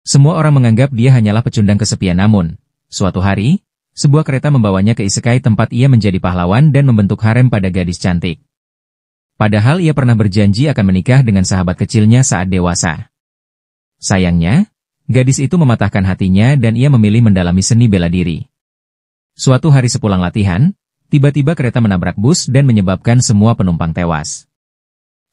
Semua orang menganggap dia hanyalah pecundang kesepian namun, suatu hari, sebuah kereta membawanya ke isekai tempat ia menjadi pahlawan dan membentuk harem pada gadis cantik. Padahal ia pernah berjanji akan menikah dengan sahabat kecilnya saat dewasa. Sayangnya, gadis itu mematahkan hatinya dan ia memilih mendalami seni bela diri. Suatu hari sepulang latihan, tiba-tiba kereta menabrak bus dan menyebabkan semua penumpang tewas.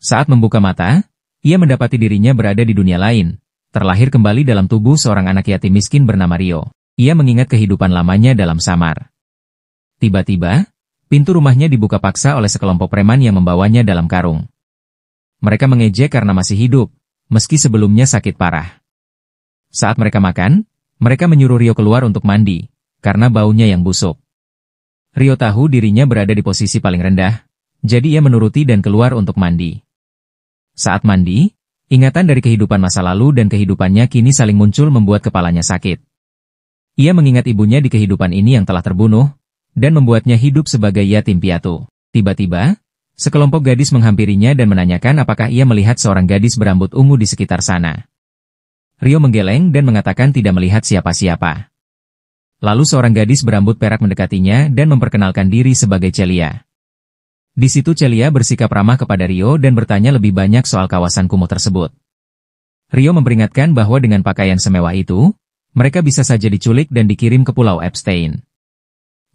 Saat membuka mata, ia mendapati dirinya berada di dunia lain, terlahir kembali dalam tubuh seorang anak yatim miskin bernama Rio. Ia mengingat kehidupan lamanya dalam samar. Tiba-tiba, pintu rumahnya dibuka paksa oleh sekelompok preman yang membawanya dalam karung. Mereka mengejek karena masih hidup, meski sebelumnya sakit parah. Saat mereka makan, mereka menyuruh Rio keluar untuk mandi, karena baunya yang busuk. Rio tahu dirinya berada di posisi paling rendah, jadi ia menuruti dan keluar untuk mandi. Saat mandi, ingatan dari kehidupan masa lalu dan kehidupannya kini saling muncul membuat kepalanya sakit. Ia mengingat ibunya di kehidupan ini yang telah terbunuh, dan membuatnya hidup sebagai yatim piatu. Tiba-tiba, sekelompok gadis menghampirinya dan menanyakan apakah ia melihat seorang gadis berambut ungu di sekitar sana. Rio menggeleng dan mengatakan tidak melihat siapa-siapa. Lalu seorang gadis berambut perak mendekatinya dan memperkenalkan diri sebagai Celia. Di situ Celia bersikap ramah kepada Rio dan bertanya lebih banyak soal kawasan kumuh tersebut. Rio memperingatkan bahwa dengan pakaian semewah itu, mereka bisa saja diculik dan dikirim ke Pulau Epstein.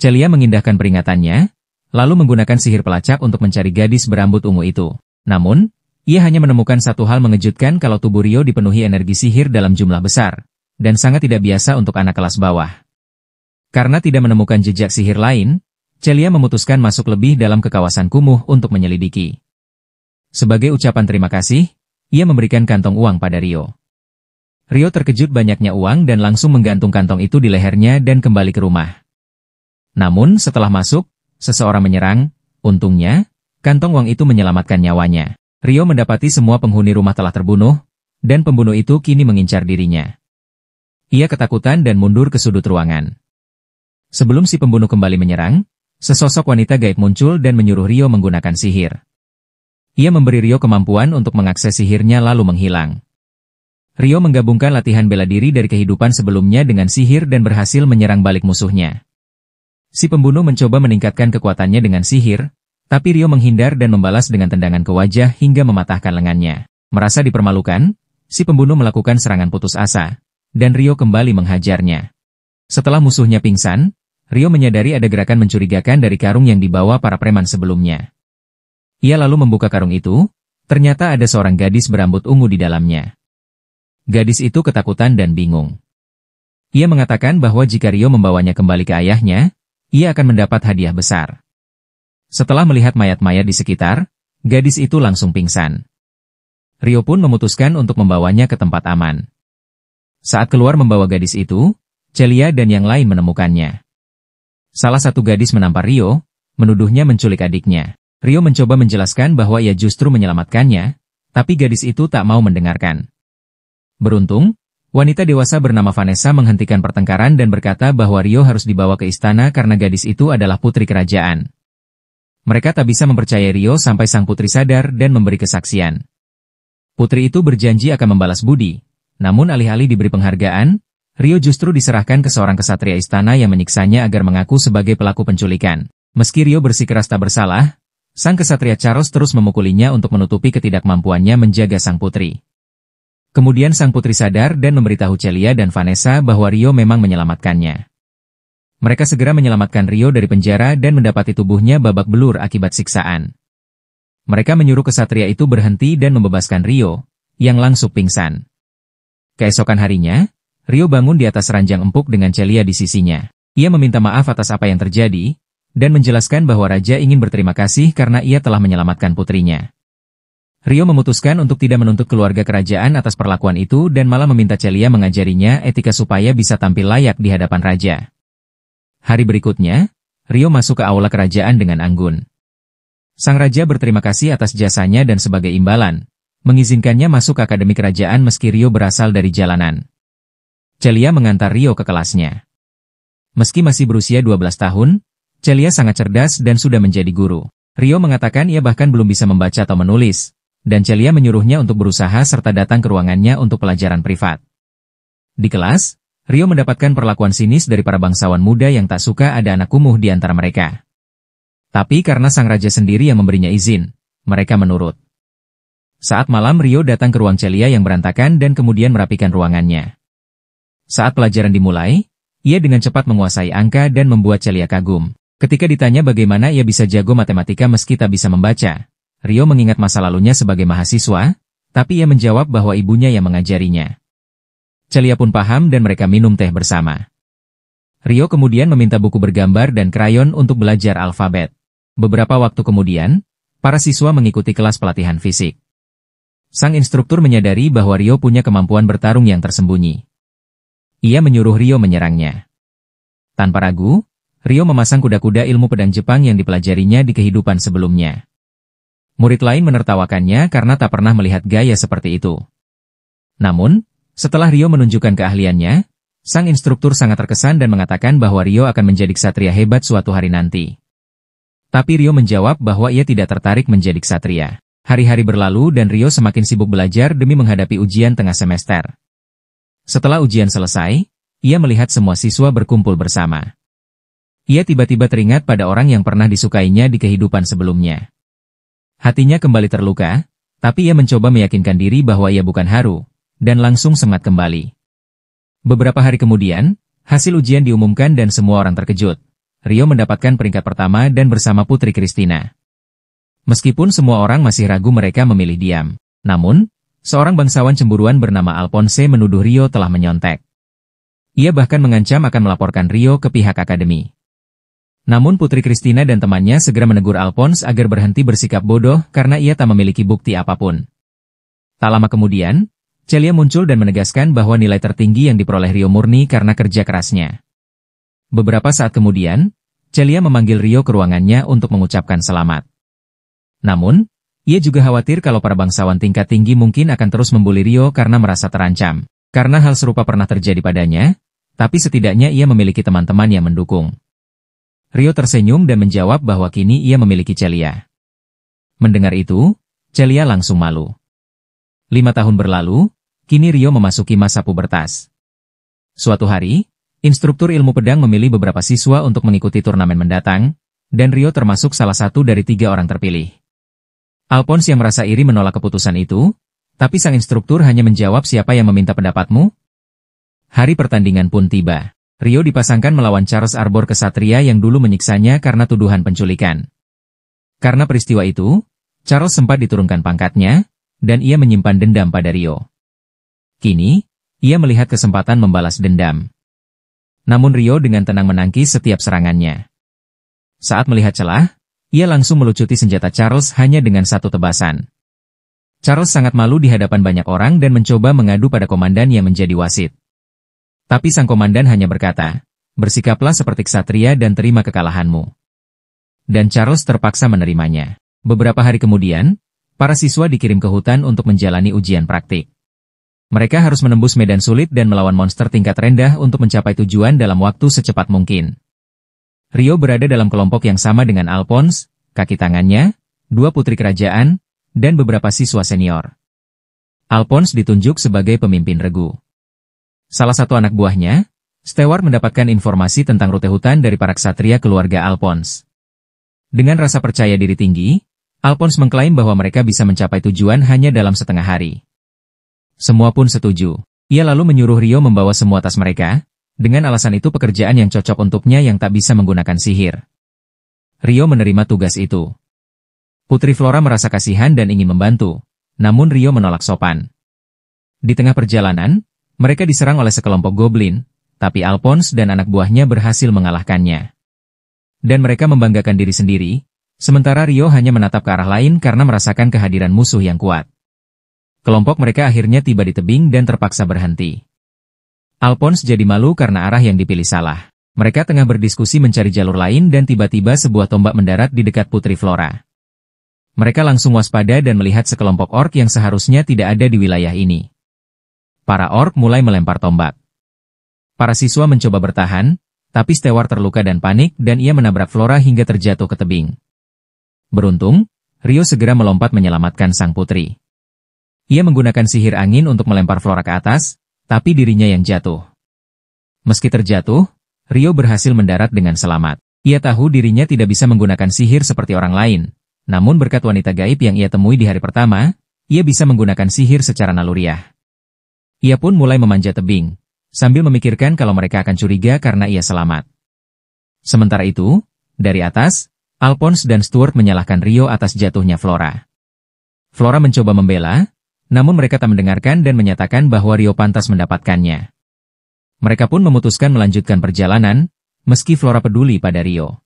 Celia mengindahkan peringatannya, lalu menggunakan sihir pelacak untuk mencari gadis berambut ungu itu. Namun, ia hanya menemukan satu hal mengejutkan kalau tubuh Rio dipenuhi energi sihir dalam jumlah besar, dan sangat tidak biasa untuk anak kelas bawah. Karena tidak menemukan jejak sihir lain, Celia memutuskan masuk lebih dalam ke kawasan kumuh untuk menyelidiki. Sebagai ucapan terima kasih, ia memberikan kantong uang pada Rio. Rio terkejut banyaknya uang dan langsung menggantung kantong itu di lehernya dan kembali ke rumah. Namun setelah masuk, seseorang menyerang, untungnya, kantong uang itu menyelamatkan nyawanya. Rio mendapati semua penghuni rumah telah terbunuh, dan pembunuh itu kini mengincar dirinya. Ia ketakutan dan mundur ke sudut ruangan. Sebelum si pembunuh kembali menyerang, sesosok wanita gaib muncul dan menyuruh Rio menggunakan sihir. Ia memberi Rio kemampuan untuk mengakses sihirnya lalu menghilang. Rio menggabungkan latihan bela diri dari kehidupan sebelumnya dengan sihir dan berhasil menyerang balik musuhnya. Si pembunuh mencoba meningkatkan kekuatannya dengan sihir, tapi Rio menghindar dan membalas dengan tendangan ke wajah hingga mematahkan lengannya. Merasa dipermalukan, si pembunuh melakukan serangan putus asa, dan Rio kembali menghajarnya. Setelah musuhnya pingsan, Rio menyadari ada gerakan mencurigakan dari karung yang dibawa para preman sebelumnya. Ia lalu membuka karung itu, ternyata ada seorang gadis berambut ungu di dalamnya. Gadis itu ketakutan dan bingung. Ia mengatakan bahwa jika Rio membawanya kembali ke ayahnya, ia akan mendapat hadiah besar. Setelah melihat mayat-mayat di sekitar, gadis itu langsung pingsan. Rio pun memutuskan untuk membawanya ke tempat aman. Saat keluar membawa gadis itu, Celia dan yang lain menemukannya. Salah satu gadis menampar Rio, menuduhnya menculik adiknya. Rio mencoba menjelaskan bahwa ia justru menyelamatkannya, tapi gadis itu tak mau mendengarkan. Beruntung, wanita dewasa bernama Vanessa menghentikan pertengkaran dan berkata bahwa Rio harus dibawa ke istana karena gadis itu adalah putri kerajaan. Mereka tak bisa mempercayai Rio sampai sang putri sadar dan memberi kesaksian. Putri itu berjanji akan membalas budi, namun alih-alih diberi penghargaan, Rio justru diserahkan ke seorang kesatria istana yang menyiksanya agar mengaku sebagai pelaku penculikan. Meski Rio bersikeras tak bersalah, sang kesatria Charles terus memukulinya untuk menutupi ketidakmampuannya menjaga sang putri. Kemudian sang putri sadar dan memberitahu Celia dan Vanessa bahwa Rio memang menyelamatkannya. Mereka segera menyelamatkan Rio dari penjara dan mendapati tubuhnya babak belur akibat siksaan. Mereka menyuruh kesatria itu berhenti dan membebaskan Rio, yang langsung pingsan. Keesokan harinya, Rio bangun di atas ranjang empuk dengan Celia di sisinya. Ia meminta maaf atas apa yang terjadi, dan menjelaskan bahwa raja ingin berterima kasih karena ia telah menyelamatkan putrinya. Rio memutuskan untuk tidak menuntut keluarga kerajaan atas perlakuan itu dan malah meminta Celia mengajarinya etika supaya bisa tampil layak di hadapan raja. Hari berikutnya, Rio masuk ke aula kerajaan dengan anggun. Sang raja berterima kasih atas jasanya dan sebagai imbalan, mengizinkannya masuk ke akademi kerajaan meski Rio berasal dari jalanan. Celia mengantar Rio ke kelasnya. Meski masih berusia 12 tahun, Celia sangat cerdas dan sudah menjadi guru. Rio mengatakan ia bahkan belum bisa membaca atau menulis, dan Celia menyuruhnya untuk berusaha serta datang ke ruangannya untuk pelajaran privat. Di kelas, Rio mendapatkan perlakuan sinis dari para bangsawan muda yang tak suka ada anak kumuh di antara mereka. Tapi karena sang raja sendiri yang memberinya izin, mereka menurut. Saat malam Rio datang ke ruang Celia yang berantakan dan kemudian merapikan ruangannya. Saat pelajaran dimulai, ia dengan cepat menguasai angka dan membuat Celia kagum. Ketika ditanya bagaimana ia bisa jago matematika meski tak bisa membaca, Rio mengingat masa lalunya sebagai mahasiswa, tapi ia menjawab bahwa ibunya yang mengajarinya. Celia pun paham dan mereka minum teh bersama. Rio kemudian meminta buku bergambar dan krayon untuk belajar alfabet. Beberapa waktu kemudian, para siswa mengikuti kelas pelatihan fisik. Sang instruktur menyadari bahwa Rio punya kemampuan bertarung yang tersembunyi. Ia menyuruh Rio menyerangnya. Tanpa ragu, Rio memasang kuda-kuda ilmu pedang Jepang yang dipelajarinya di kehidupan sebelumnya. Murid lain menertawakannya karena tak pernah melihat gaya seperti itu. Namun, setelah Rio menunjukkan keahliannya, sang instruktur sangat terkesan dan mengatakan bahwa Rio akan menjadi ksatria hebat suatu hari nanti. Tapi Rio menjawab bahwa ia tidak tertarik menjadi ksatria. Hari-hari berlalu dan Rio semakin sibuk belajar demi menghadapi ujian tengah semester. Setelah ujian selesai, ia melihat semua siswa berkumpul bersama. Ia tiba-tiba teringat pada orang yang pernah disukainya di kehidupan sebelumnya. Hatinya kembali terluka, tapi ia mencoba meyakinkan diri bahwa ia bukan Haru, dan langsung semangat kembali. Beberapa hari kemudian, hasil ujian diumumkan dan semua orang terkejut. Rio mendapatkan peringkat pertama dan bersama Putri Christina. Meskipun semua orang masih ragu mereka memilih diam. Namun, seorang bangsawan cemburuan bernama Alphonse menuduh Rio telah menyontek. Ia bahkan mengancam akan melaporkan Rio ke pihak akademi. Namun Putri Christina dan temannya segera menegur Alphonse agar berhenti bersikap bodoh karena ia tak memiliki bukti apapun. Tak lama kemudian, Celia muncul dan menegaskan bahwa nilai tertinggi yang diperoleh Rio murni karena kerja kerasnya. Beberapa saat kemudian, Celia memanggil Rio ke ruangannya untuk mengucapkan selamat. Namun, ia juga khawatir kalau para bangsawan tingkat tinggi mungkin akan terus membuli Rio karena merasa terancam. Karena hal serupa pernah terjadi padanya, tapi setidaknya ia memiliki teman-teman yang mendukung. Rio tersenyum dan menjawab bahwa kini ia memiliki Celia. Mendengar itu, Celia langsung malu. 5 tahun berlalu, kini Rio memasuki masa pubertas. Suatu hari, instruktur ilmu pedang memilih beberapa siswa untuk mengikuti turnamen mendatang, dan Rio termasuk salah satu dari 3 orang terpilih. Alphonse yang merasa iri menolak keputusan itu, tapi sang instruktur hanya menjawab siapa yang meminta pendapatmu? Hari pertandingan pun tiba. Rio dipasangkan melawan Charles Arbor kesatria yang dulu menyiksanya karena tuduhan penculikan. Karena peristiwa itu, Charles sempat diturunkan pangkatnya, dan ia menyimpan dendam pada Rio. Kini, ia melihat kesempatan membalas dendam. Namun Rio dengan tenang menangkis setiap serangannya. Saat melihat celah, ia langsung melucuti senjata Charles hanya dengan satu tebasan. Charles sangat malu di hadapan banyak orang dan mencoba mengadu pada komandan yang menjadi wasit. Tapi sang komandan hanya berkata, "Bersikaplah seperti ksatria dan terima kekalahanmu." Dan Charles terpaksa menerimanya. Beberapa hari kemudian, para siswa dikirim ke hutan untuk menjalani ujian praktik. Mereka harus menembus medan sulit dan melawan monster tingkat rendah untuk mencapai tujuan dalam waktu secepat mungkin. Rio berada dalam kelompok yang sama dengan Alphonse, kaki tangannya, 2 putri kerajaan, dan beberapa siswa senior. Alphonse ditunjuk sebagai pemimpin regu. Salah satu anak buahnya, Stewart mendapatkan informasi tentang rute hutan dari para ksatria keluarga Alphonse. Dengan rasa percaya diri tinggi, Alphonse mengklaim bahwa mereka bisa mencapai tujuan hanya dalam setengah hari. Semua pun setuju. Ia lalu menyuruh Rio membawa semua tas mereka, dengan alasan itu pekerjaan yang cocok untuknya yang tak bisa menggunakan sihir. Rio menerima tugas itu. Putri Flora merasa kasihan dan ingin membantu, namun Rio menolak sopan. Di tengah perjalanan, mereka diserang oleh sekelompok goblin, tapi Alphonse dan anak buahnya berhasil mengalahkannya. Dan mereka membanggakan diri sendiri, sementara Rio hanya menatap ke arah lain karena merasakan kehadiran musuh yang kuat. Kelompok mereka akhirnya tiba di tebing dan terpaksa berhenti. Alphonse jadi malu karena arah yang dipilih salah. Mereka tengah berdiskusi mencari jalur lain dan tiba-tiba sebuah tombak mendarat di dekat Putri Flora. Mereka langsung waspada dan melihat sekelompok orc yang seharusnya tidak ada di wilayah ini. Para orc mulai melempar tombak. Para siswa mencoba bertahan, tapi Stewart terluka dan panik dan ia menabrak Flora hingga terjatuh ke tebing. Beruntung, Rio segera melompat menyelamatkan sang putri. Ia menggunakan sihir angin untuk melempar Flora ke atas, tapi dirinya yang jatuh. Meski terjatuh, Rio berhasil mendarat dengan selamat. Ia tahu dirinya tidak bisa menggunakan sihir seperti orang lain, namun berkat wanita gaib yang ia temui di hari pertama, ia bisa menggunakan sihir secara naluriah. Ia pun mulai memanjat tebing, sambil memikirkan kalau mereka akan curiga karena ia selamat. Sementara itu, dari atas, Alphonse dan Stuart menyalahkan Rio atas jatuhnya Flora. Flora mencoba membela, namun mereka tak mendengarkan dan menyatakan bahwa Rio pantas mendapatkannya. Mereka pun memutuskan melanjutkan perjalanan, meski Flora peduli pada Rio.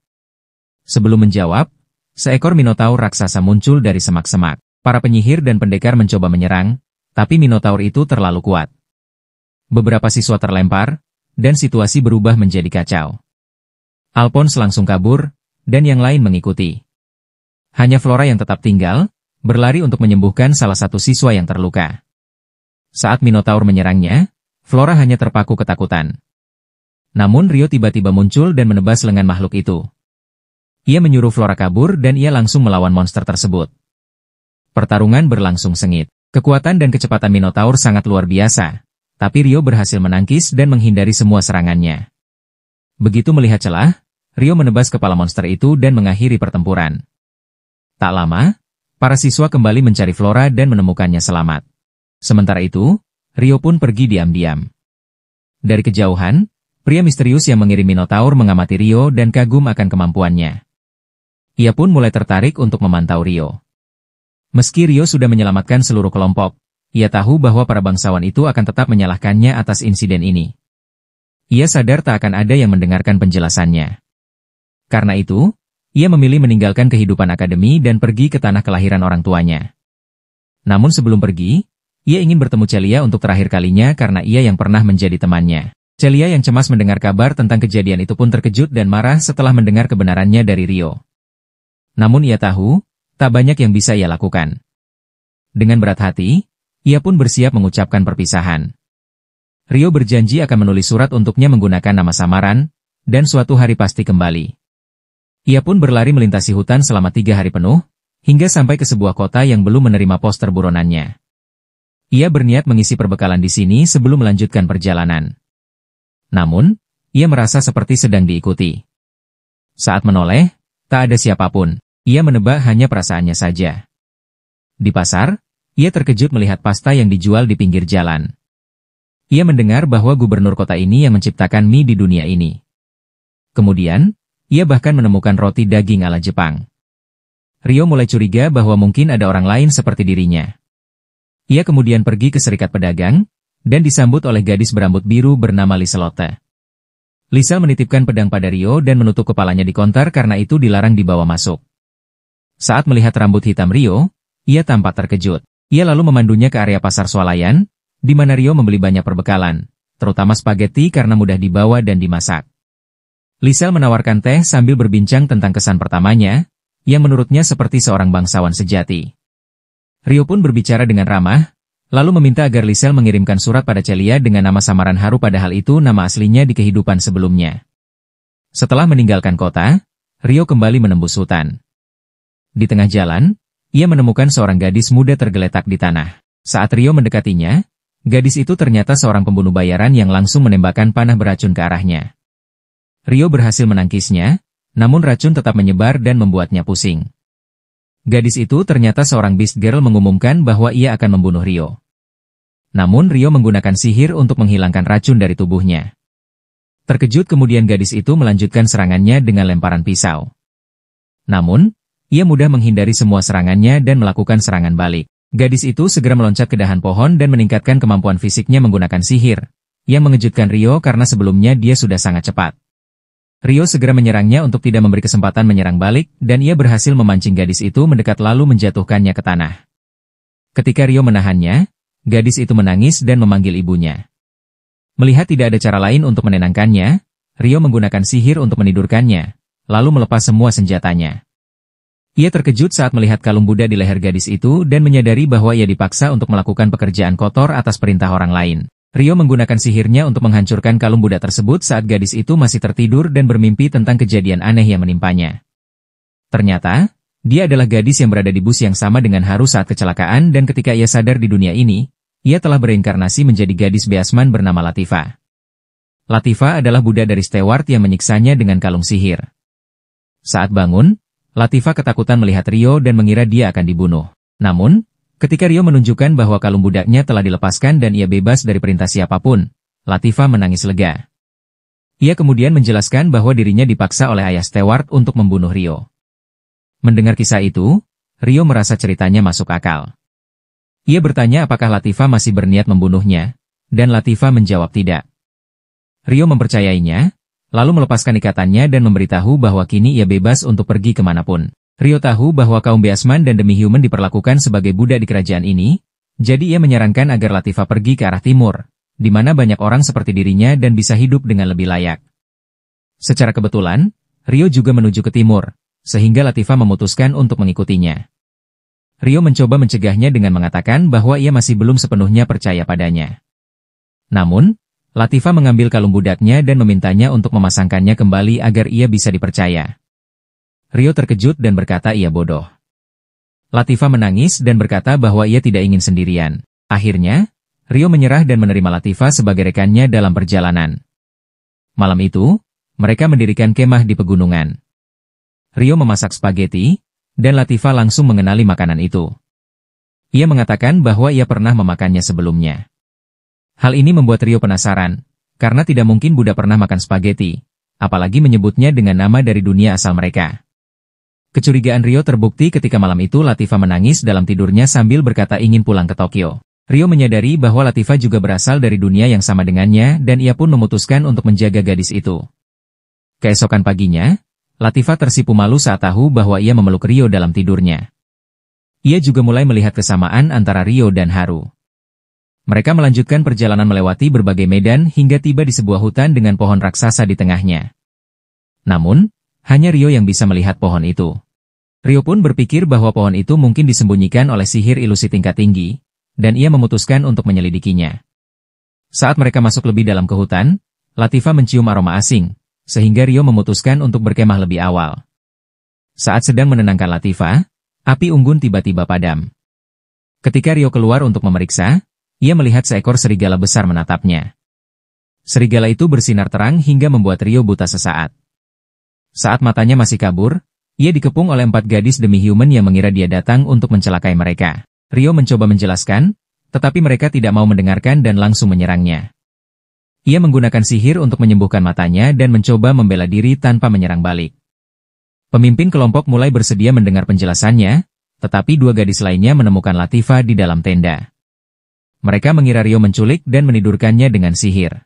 Sebelum menjawab, seekor Minotaur raksasa muncul dari semak-semak. Para penyihir dan pendekar mencoba menyerang, tapi Minotaur itu terlalu kuat. Beberapa siswa terlempar, dan situasi berubah menjadi kacau. Alphonse langsung kabur, dan yang lain mengikuti. Hanya Flora yang tetap tinggal, berlari untuk menyembuhkan salah satu siswa yang terluka. Saat Minotaur menyerangnya, Flora hanya terpaku ketakutan. Namun Rio tiba-tiba muncul dan menebas lengan makhluk itu. Ia menyuruh Flora kabur dan ia langsung melawan monster tersebut. Pertarungan berlangsung sengit. Kekuatan dan kecepatan Minotaur sangat luar biasa, tapi Rio berhasil menangkis dan menghindari semua serangannya. Begitu melihat celah, Rio menebas kepala monster itu dan mengakhiri pertempuran. Tak lama, para siswa kembali mencari Flora dan menemukannya selamat. Sementara itu, Rio pun pergi diam-diam. Dari kejauhan, pria misterius yang mengirim Minotaur mengamati Rio dan kagum akan kemampuannya. Ia pun mulai tertarik untuk memantau Rio. Meski Rio sudah menyelamatkan seluruh kelompok, ia tahu bahwa para bangsawan itu akan tetap menyalahkannya atas insiden ini. Ia sadar tak akan ada yang mendengarkan penjelasannya. Karena itu, ia memilih meninggalkan kehidupan akademi dan pergi ke tanah kelahiran orang tuanya. Namun sebelum pergi, ia ingin bertemu Celia untuk terakhir kalinya karena ia yang pernah menjadi temannya. Celia yang cemas mendengar kabar tentang kejadian itu pun terkejut dan marah setelah mendengar kebenarannya dari Rio. Namun ia tahu, tak banyak yang bisa ia lakukan. Dengan berat hati, ia pun bersiap mengucapkan perpisahan. Rio berjanji akan menulis surat untuknya menggunakan nama samaran, dan suatu hari pasti kembali. Ia pun berlari melintasi hutan selama 3 hari penuh, hingga sampai ke sebuah kota yang belum menerima poster buronannya. Ia berniat mengisi perbekalan di sini sebelum melanjutkan perjalanan. Namun, ia merasa seperti sedang diikuti. Saat menoleh, tak ada siapapun. Ia menebak hanya perasaannya saja. Di pasar, ia terkejut melihat pasta yang dijual di pinggir jalan. Ia mendengar bahwa gubernur kota ini yang menciptakan mie di dunia ini. Kemudian, ia bahkan menemukan roti daging ala Jepang. Rio mulai curiga bahwa mungkin ada orang lain seperti dirinya. Ia kemudian pergi ke serikat pedagang, dan disambut oleh gadis berambut biru bernama Liselotte. Lisel menitipkan pedang pada Rio dan menutup kepalanya di konter karena itu dilarang dibawa masuk. Saat melihat rambut hitam Rio, ia tampak terkejut. Ia lalu memandunya ke area pasar swalayan, di mana Rio membeli banyak perbekalan, terutama spaghetti karena mudah dibawa dan dimasak. Lisel menawarkan teh sambil berbincang tentang kesan pertamanya, yang menurutnya seperti seorang bangsawan sejati. Rio pun berbicara dengan ramah, lalu meminta agar Lisel mengirimkan surat pada Celia dengan nama samaran Haru padahal itu nama aslinya di kehidupan sebelumnya. Setelah meninggalkan kota, Rio kembali menembus hutan. Di tengah jalan, ia menemukan seorang gadis muda tergeletak di tanah. Saat Rio mendekatinya, gadis itu ternyata seorang pembunuh bayaran yang langsung menembakkan panah beracun ke arahnya. Rio berhasil menangkisnya, namun racun tetap menyebar dan membuatnya pusing. Gadis itu ternyata seorang Beast Girl mengumumkan bahwa ia akan membunuh Rio. Namun Rio menggunakan sihir untuk menghilangkan racun dari tubuhnya. Terkejut kemudian gadis itu melanjutkan serangannya dengan lemparan pisau. Namun, ia mudah menghindari semua serangannya dan melakukan serangan balik. Gadis itu segera meloncat ke dahan pohon dan meningkatkan kemampuan fisiknya menggunakan sihir, yang mengejutkan Rio karena sebelumnya dia sudah sangat cepat. Rio segera menyerangnya untuk tidak memberi kesempatan menyerang balik, dan ia berhasil memancing gadis itu mendekat lalu menjatuhkannya ke tanah. Ketika Rio menahannya, gadis itu menangis dan memanggil ibunya. Melihat tidak ada cara lain untuk menenangkannya, Rio menggunakan sihir untuk menidurkannya, lalu melepas semua senjatanya. Ia terkejut saat melihat kalung Buddha di leher gadis itu dan menyadari bahwa ia dipaksa untuk melakukan pekerjaan kotor atas perintah orang lain. Rio menggunakan sihirnya untuk menghancurkan kalung Buddha tersebut saat gadis itu masih tertidur dan bermimpi tentang kejadian aneh yang menimpanya. Ternyata, dia adalah gadis yang berada di bus yang sama dengan Haru saat kecelakaan dan ketika ia sadar di dunia ini, Ia telah bereinkarnasi menjadi gadis beasman bernama Latifah. Latifah adalah budak dari Stewart yang menyiksanya dengan kalung sihir. Saat bangun, Latifah ketakutan melihat Rio dan mengira dia akan dibunuh. Namun, ketika Rio menunjukkan bahwa kalung budaknya telah dilepaskan dan ia bebas dari perintah siapapun, Latifah menangis lega. Ia kemudian menjelaskan bahwa dirinya dipaksa oleh ayah Stewart untuk membunuh Rio. Mendengar kisah itu, Rio merasa ceritanya masuk akal. Ia bertanya apakah Latifah masih berniat membunuhnya, dan Latifah menjawab tidak. Rio mempercayainya, lalu melepaskan ikatannya dan memberitahu bahwa kini ia bebas untuk pergi kemanapun. Rio tahu bahwa kaum Beasman dan Demi-Human diperlakukan sebagai budak di kerajaan ini, jadi ia menyarankan agar Latifah pergi ke arah timur, di mana banyak orang seperti dirinya dan bisa hidup dengan lebih layak. Secara kebetulan, Rio juga menuju ke timur, sehingga Latifah memutuskan untuk mengikutinya. Rio mencoba mencegahnya dengan mengatakan bahwa ia masih belum sepenuhnya percaya padanya. Namun, Latifah mengambil kalung budaknya dan memintanya untuk memasangkannya kembali agar ia bisa dipercaya. Rio terkejut dan berkata ia bodoh. Latifah menangis dan berkata bahwa ia tidak ingin sendirian. Akhirnya, Rio menyerah dan menerima Latifah sebagai rekannya dalam perjalanan. Malam itu, mereka mendirikan kemah di pegunungan. Rio memasak spaghetti, dan Latifah langsung mengenali makanan itu. Ia mengatakan bahwa ia pernah memakannya sebelumnya. Hal ini membuat Rio penasaran, karena tidak mungkin budak pernah makan spaghetti, apalagi menyebutnya dengan nama dari dunia asal mereka. Kecurigaan Rio terbukti ketika malam itu Latifah menangis dalam tidurnya sambil berkata ingin pulang ke Tokyo. Rio menyadari bahwa Latifah juga berasal dari dunia yang sama dengannya dan ia pun memutuskan untuk menjaga gadis itu. Keesokan paginya, Latifah tersipu malu saat tahu bahwa ia memeluk Rio dalam tidurnya. Ia juga mulai melihat kesamaan antara Rio dan Haru. Mereka melanjutkan perjalanan melewati berbagai medan hingga tiba di sebuah hutan dengan pohon raksasa di tengahnya. Namun, hanya Rio yang bisa melihat pohon itu. Rio pun berpikir bahwa pohon itu mungkin disembunyikan oleh sihir ilusi tingkat tinggi, dan ia memutuskan untuk menyelidikinya. Saat mereka masuk lebih dalam ke hutan, Latifah mencium aroma asing, sehingga Rio memutuskan untuk berkemah lebih awal. Saat sedang menenangkan Latifah, api unggun tiba-tiba padam. Ketika Rio keluar untuk memeriksa, ia melihat seekor serigala besar menatapnya. Serigala itu bersinar terang hingga membuat Rio buta sesaat. Saat matanya masih kabur, ia dikepung oleh 4 gadis Demi-Human yang mengira dia datang untuk mencelakai mereka. Rio mencoba menjelaskan, tetapi mereka tidak mau mendengarkan dan langsung menyerangnya. Ia menggunakan sihir untuk menyembuhkan matanya dan mencoba membela diri tanpa menyerang balik. Pemimpin kelompok mulai bersedia mendengar penjelasannya, tetapi 2 gadis lainnya menemukan Latifah di dalam tenda. Mereka mengira Rio menculik dan menidurkannya dengan sihir.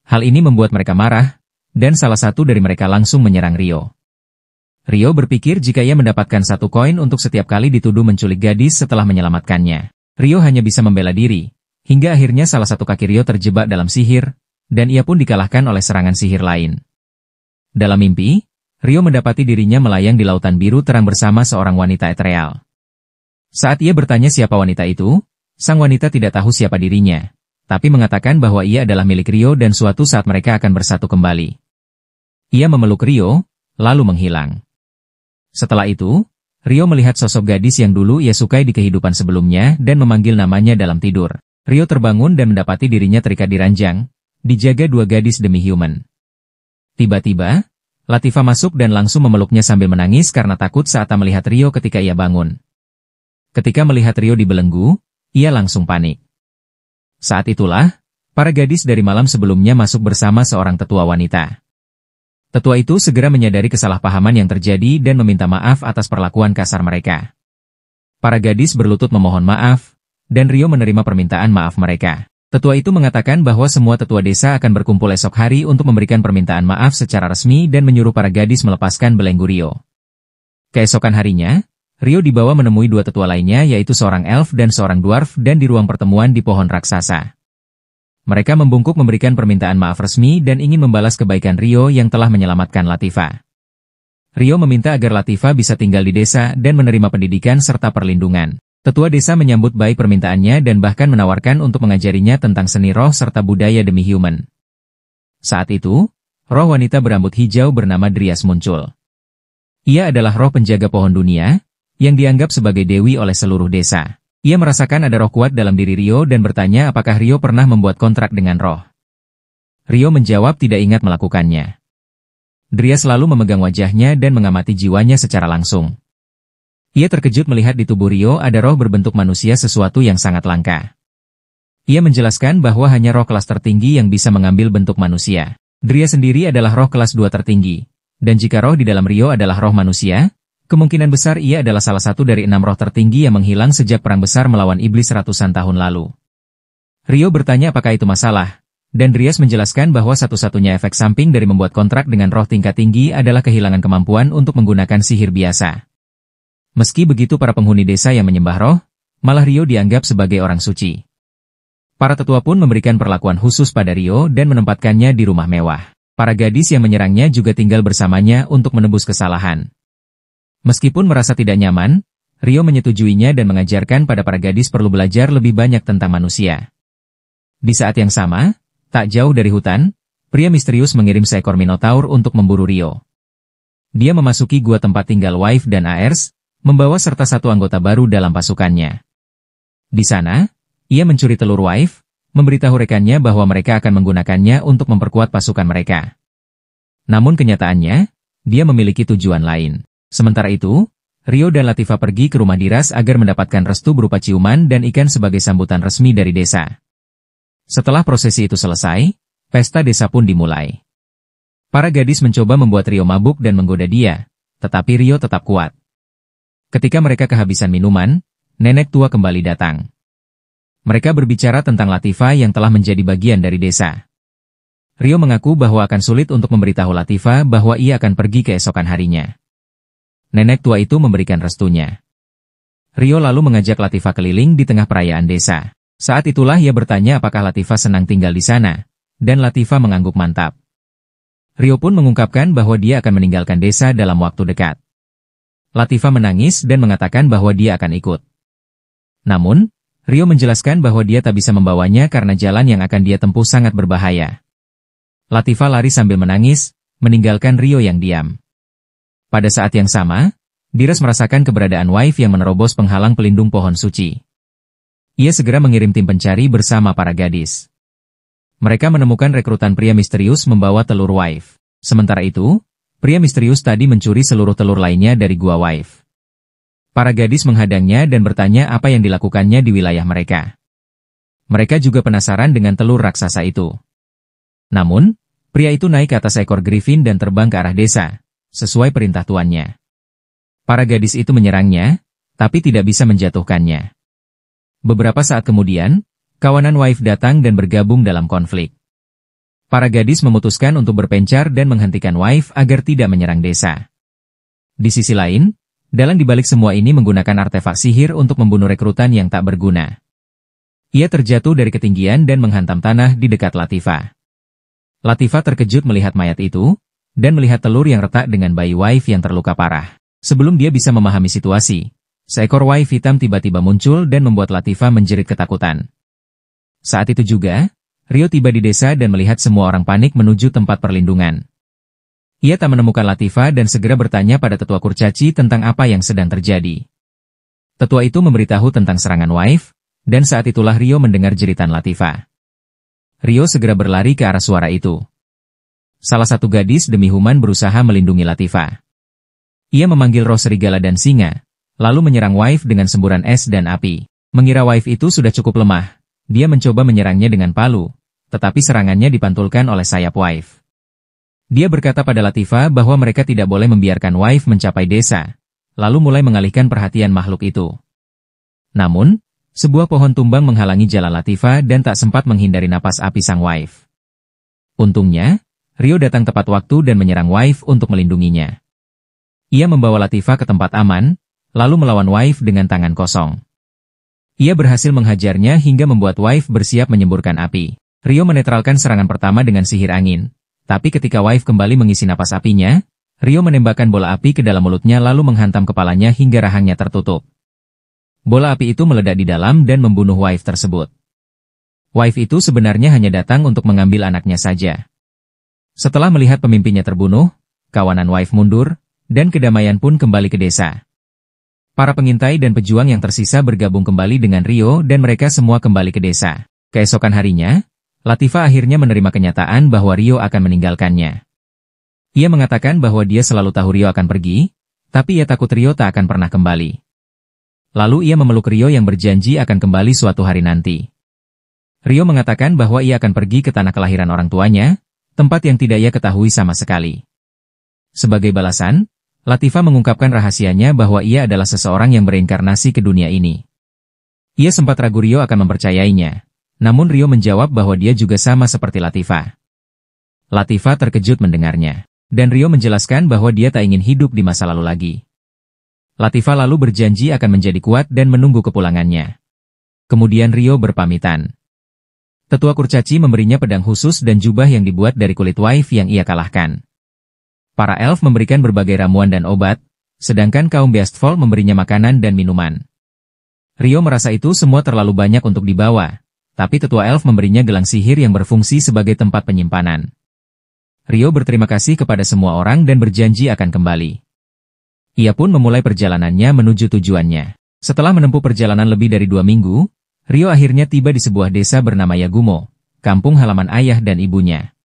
Hal ini membuat mereka marah, dan salah satu dari mereka langsung menyerang Rio. Rio berpikir jika ia mendapatkan 1 koin untuk setiap kali dituduh menculik gadis setelah menyelamatkannya. Rio hanya bisa membela diri, hingga akhirnya salah satu kaki Rio terjebak dalam sihir, dan ia pun dikalahkan oleh serangan sihir lain. Dalam mimpi, Rio mendapati dirinya melayang di lautan biru terang bersama seorang wanita ethereal. Saat ia bertanya siapa wanita itu, sang wanita tidak tahu siapa dirinya, tapi mengatakan bahwa ia adalah milik Rio dan suatu saat mereka akan bersatu kembali. Ia memeluk Rio, lalu menghilang. Setelah itu, Rio melihat sosok gadis yang dulu ia sukai di kehidupan sebelumnya dan memanggil namanya dalam tidur. Rio terbangun dan mendapati dirinya terikat di ranjang, dijaga 2 gadis Demi-Human. Tiba-tiba, Latifah masuk dan langsung memeluknya sambil menangis karena takut saat melihat Rio ketika ia bangun. Ketika melihat Rio dibelenggu, ia langsung panik. Saat itulah, para gadis dari malam sebelumnya masuk bersama seorang tetua wanita. Tetua itu segera menyadari kesalahpahaman yang terjadi dan meminta maaf atas perlakuan kasar mereka. Para gadis berlutut memohon maaf, dan Rio menerima permintaan maaf mereka. Tetua itu mengatakan bahwa semua tetua desa akan berkumpul esok hari untuk memberikan permintaan maaf secara resmi dan menyuruh para gadis melepaskan belenggu Rio. Keesokan harinya, Rio dibawa menemui 2 tetua lainnya yaitu seorang elf dan seorang dwarf dan di ruang pertemuan di pohon raksasa. Mereka membungkuk memberikan permintaan maaf resmi dan ingin membalas kebaikan Rio yang telah menyelamatkan Latifah. Rio meminta agar Latifah bisa tinggal di desa dan menerima pendidikan serta perlindungan. Tetua desa menyambut baik permintaannya dan bahkan menawarkan untuk mengajarinya tentang seni roh serta budaya Demi-Human. Saat itu, roh wanita berambut hijau bernama Dryas muncul. Ia adalah roh penjaga pohon dunia, yang dianggap sebagai dewi oleh seluruh desa. Ia merasakan ada roh kuat dalam diri Rio dan bertanya apakah Rio pernah membuat kontrak dengan roh. Rio menjawab tidak ingat melakukannya. Dria selalu memegang wajahnya dan mengamati jiwanya secara langsung. Ia terkejut melihat di tubuh Rio ada roh berbentuk manusia, sesuatu yang sangat langka. Ia menjelaskan bahwa hanya roh kelas tertinggi yang bisa mengambil bentuk manusia. Dria sendiri adalah roh kelas 2 tertinggi. Dan jika roh di dalam Rio adalah roh manusia, kemungkinan besar ia adalah salah satu dari 6 roh tertinggi yang menghilang sejak perang besar melawan iblis ratusan tahun lalu. Rio bertanya apakah itu masalah, dan Dries menjelaskan bahwa satu-satunya efek samping dari membuat kontrak dengan roh tingkat tinggi adalah kehilangan kemampuan untuk menggunakan sihir biasa. Meski begitu para penghuni desa yang menyembah roh, malah Rio dianggap sebagai orang suci. Para tetua pun memberikan perlakuan khusus pada Rio dan menempatkannya di rumah mewah. Para gadis yang menyerangnya juga tinggal bersamanya untuk menebus kesalahan. Meskipun merasa tidak nyaman, Rio menyetujuinya dan mengajarkan pada para gadis perlu belajar lebih banyak tentang manusia. Di saat yang sama, tak jauh dari hutan, pria misterius mengirim seekor minotaur untuk memburu Rio. Dia memasuki gua tempat tinggal Wife dan Aers, membawa serta satu anggota baru dalam pasukannya. Di sana, ia mencuri telur Wife, memberitahu rekannya bahwa mereka akan menggunakannya untuk memperkuat pasukan mereka. Namun kenyataannya, dia memiliki tujuan lain. Sementara itu, Rio dan Latifah pergi ke rumah Diras agar mendapatkan restu berupa ciuman dan ikan sebagai sambutan resmi dari desa. Setelah prosesi itu selesai, pesta desa pun dimulai. Para gadis mencoba membuat Rio mabuk dan menggoda dia, tetapi Rio tetap kuat. Ketika mereka kehabisan minuman, nenek tua kembali datang. Mereka berbicara tentang Latifah yang telah menjadi bagian dari desa. Rio mengaku bahwa akan sulit untuk memberitahu Latifah bahwa ia akan pergi keesokan harinya. Nenek tua itu memberikan restunya. Rio lalu mengajak Latifah keliling di tengah perayaan desa. Saat itulah ia bertanya apakah Latifah senang tinggal di sana, dan Latifah mengangguk mantap. Rio pun mengungkapkan bahwa dia akan meninggalkan desa dalam waktu dekat. Latifah menangis dan mengatakan bahwa dia akan ikut. Namun, Rio menjelaskan bahwa dia tak bisa membawanya karena jalan yang akan dia tempuh sangat berbahaya. Latifah lari sambil menangis, meninggalkan Rio yang diam. Pada saat yang sama, Diras merasakan keberadaan Wife yang menerobos penghalang pelindung pohon suci. Ia segera mengirim tim pencari bersama para gadis. Mereka menemukan rekrutan pria misterius membawa telur Wife. Sementara itu, pria misterius tadi mencuri seluruh telur lainnya dari gua Wife. Para gadis menghadangnya dan bertanya apa yang dilakukannya di wilayah mereka. Mereka juga penasaran dengan telur raksasa itu. Namun, pria itu naik ke atas ekor griffin dan terbang ke arah desa, sesuai perintah tuannya. Para gadis itu menyerangnya, tapi tidak bisa menjatuhkannya. Beberapa saat kemudian, kawanan Wife datang dan bergabung dalam konflik. Para gadis memutuskan untuk berpencar dan menghentikan Wife agar tidak menyerang desa. Di sisi lain, Dalang di balik semua ini menggunakan artefak sihir untuk membunuh rekrutan yang tak berguna. Ia terjatuh dari ketinggian dan menghantam tanah di dekat Latifah. Latifah terkejut melihat mayat itu, dan melihat telur yang retak dengan bayi Wife yang terluka parah. Sebelum dia bisa memahami situasi, seekor Wife hitam tiba-tiba muncul dan membuat Latifah menjerit ketakutan. Saat itu juga, Rio tiba di desa dan melihat semua orang panik menuju tempat perlindungan. Ia tak menemukan Latifah dan segera bertanya pada tetua kurcaci tentang apa yang sedang terjadi. Tetua itu memberitahu tentang serangan Wife, dan saat itulah Rio mendengar jeritan Latifah. Rio segera berlari ke arah suara itu. Salah satu gadis demi Human berusaha melindungi Latifah. Ia memanggil roh serigala dan singa, lalu menyerang Wife dengan semburan es dan api. Mengira Wife itu sudah cukup lemah, dia mencoba menyerangnya dengan palu, tetapi serangannya dipantulkan oleh sayap Wife. Dia berkata pada Latifah bahwa mereka tidak boleh membiarkan Wife mencapai desa, lalu mulai mengalihkan perhatian makhluk itu. Namun, sebuah pohon tumbang menghalangi jalan Latifah dan tak sempat menghindari napas api sang Wife. Untungnya, Rio datang tepat waktu dan menyerang Wife untuk melindunginya. Ia membawa Latifah ke tempat aman, lalu melawan Wife dengan tangan kosong. Ia berhasil menghajarnya hingga membuat Wife bersiap menyemburkan api. Rio menetralkan serangan pertama dengan sihir angin. Tapi ketika Wife kembali mengisi napas apinya, Rio menembakkan bola api ke dalam mulutnya lalu menghantam kepalanya hingga rahangnya tertutup. Bola api itu meledak di dalam dan membunuh Wife tersebut. Wife itu sebenarnya hanya datang untuk mengambil anaknya saja. Setelah melihat pemimpinnya terbunuh, kawanan Wife mundur, dan kedamaian pun kembali ke desa. Para pengintai dan pejuang yang tersisa bergabung kembali dengan Rio dan mereka semua kembali ke desa. Keesokan harinya, Latifah akhirnya menerima kenyataan bahwa Rio akan meninggalkannya. Ia mengatakan bahwa dia selalu tahu Rio akan pergi, tapi ia takut Rio tak akan pernah kembali. Lalu ia memeluk Rio yang berjanji akan kembali suatu hari nanti. Rio mengatakan bahwa ia akan pergi ke tanah kelahiran orang tuanya, tempat yang tidak ia ketahui sama sekali. Sebagai balasan, Latifah mengungkapkan rahasianya bahwa ia adalah seseorang yang bereinkarnasi ke dunia ini. Ia sempat ragu Rio akan mempercayainya, namun Rio menjawab bahwa dia juga sama seperti Latifah. Latifah terkejut mendengarnya, dan Rio menjelaskan bahwa dia tak ingin hidup di masa lalu lagi. Latifah lalu berjanji akan menjadi kuat dan menunggu kepulangannya. Kemudian Rio berpamitan. Tetua kurcaci memberinya pedang khusus dan jubah yang dibuat dari kulit waif yang ia kalahkan. Para elf memberikan berbagai ramuan dan obat, sedangkan kaum Beastfall memberinya makanan dan minuman. Rio merasa itu semua terlalu banyak untuk dibawa, tapi tetua elf memberinya gelang sihir yang berfungsi sebagai tempat penyimpanan. Rio berterima kasih kepada semua orang dan berjanji akan kembali. Ia pun memulai perjalanannya menuju tujuannya. Setelah menempuh perjalanan lebih dari 2 minggu, Rio akhirnya tiba di sebuah desa bernama Yagumo, kampung halaman ayah dan ibunya.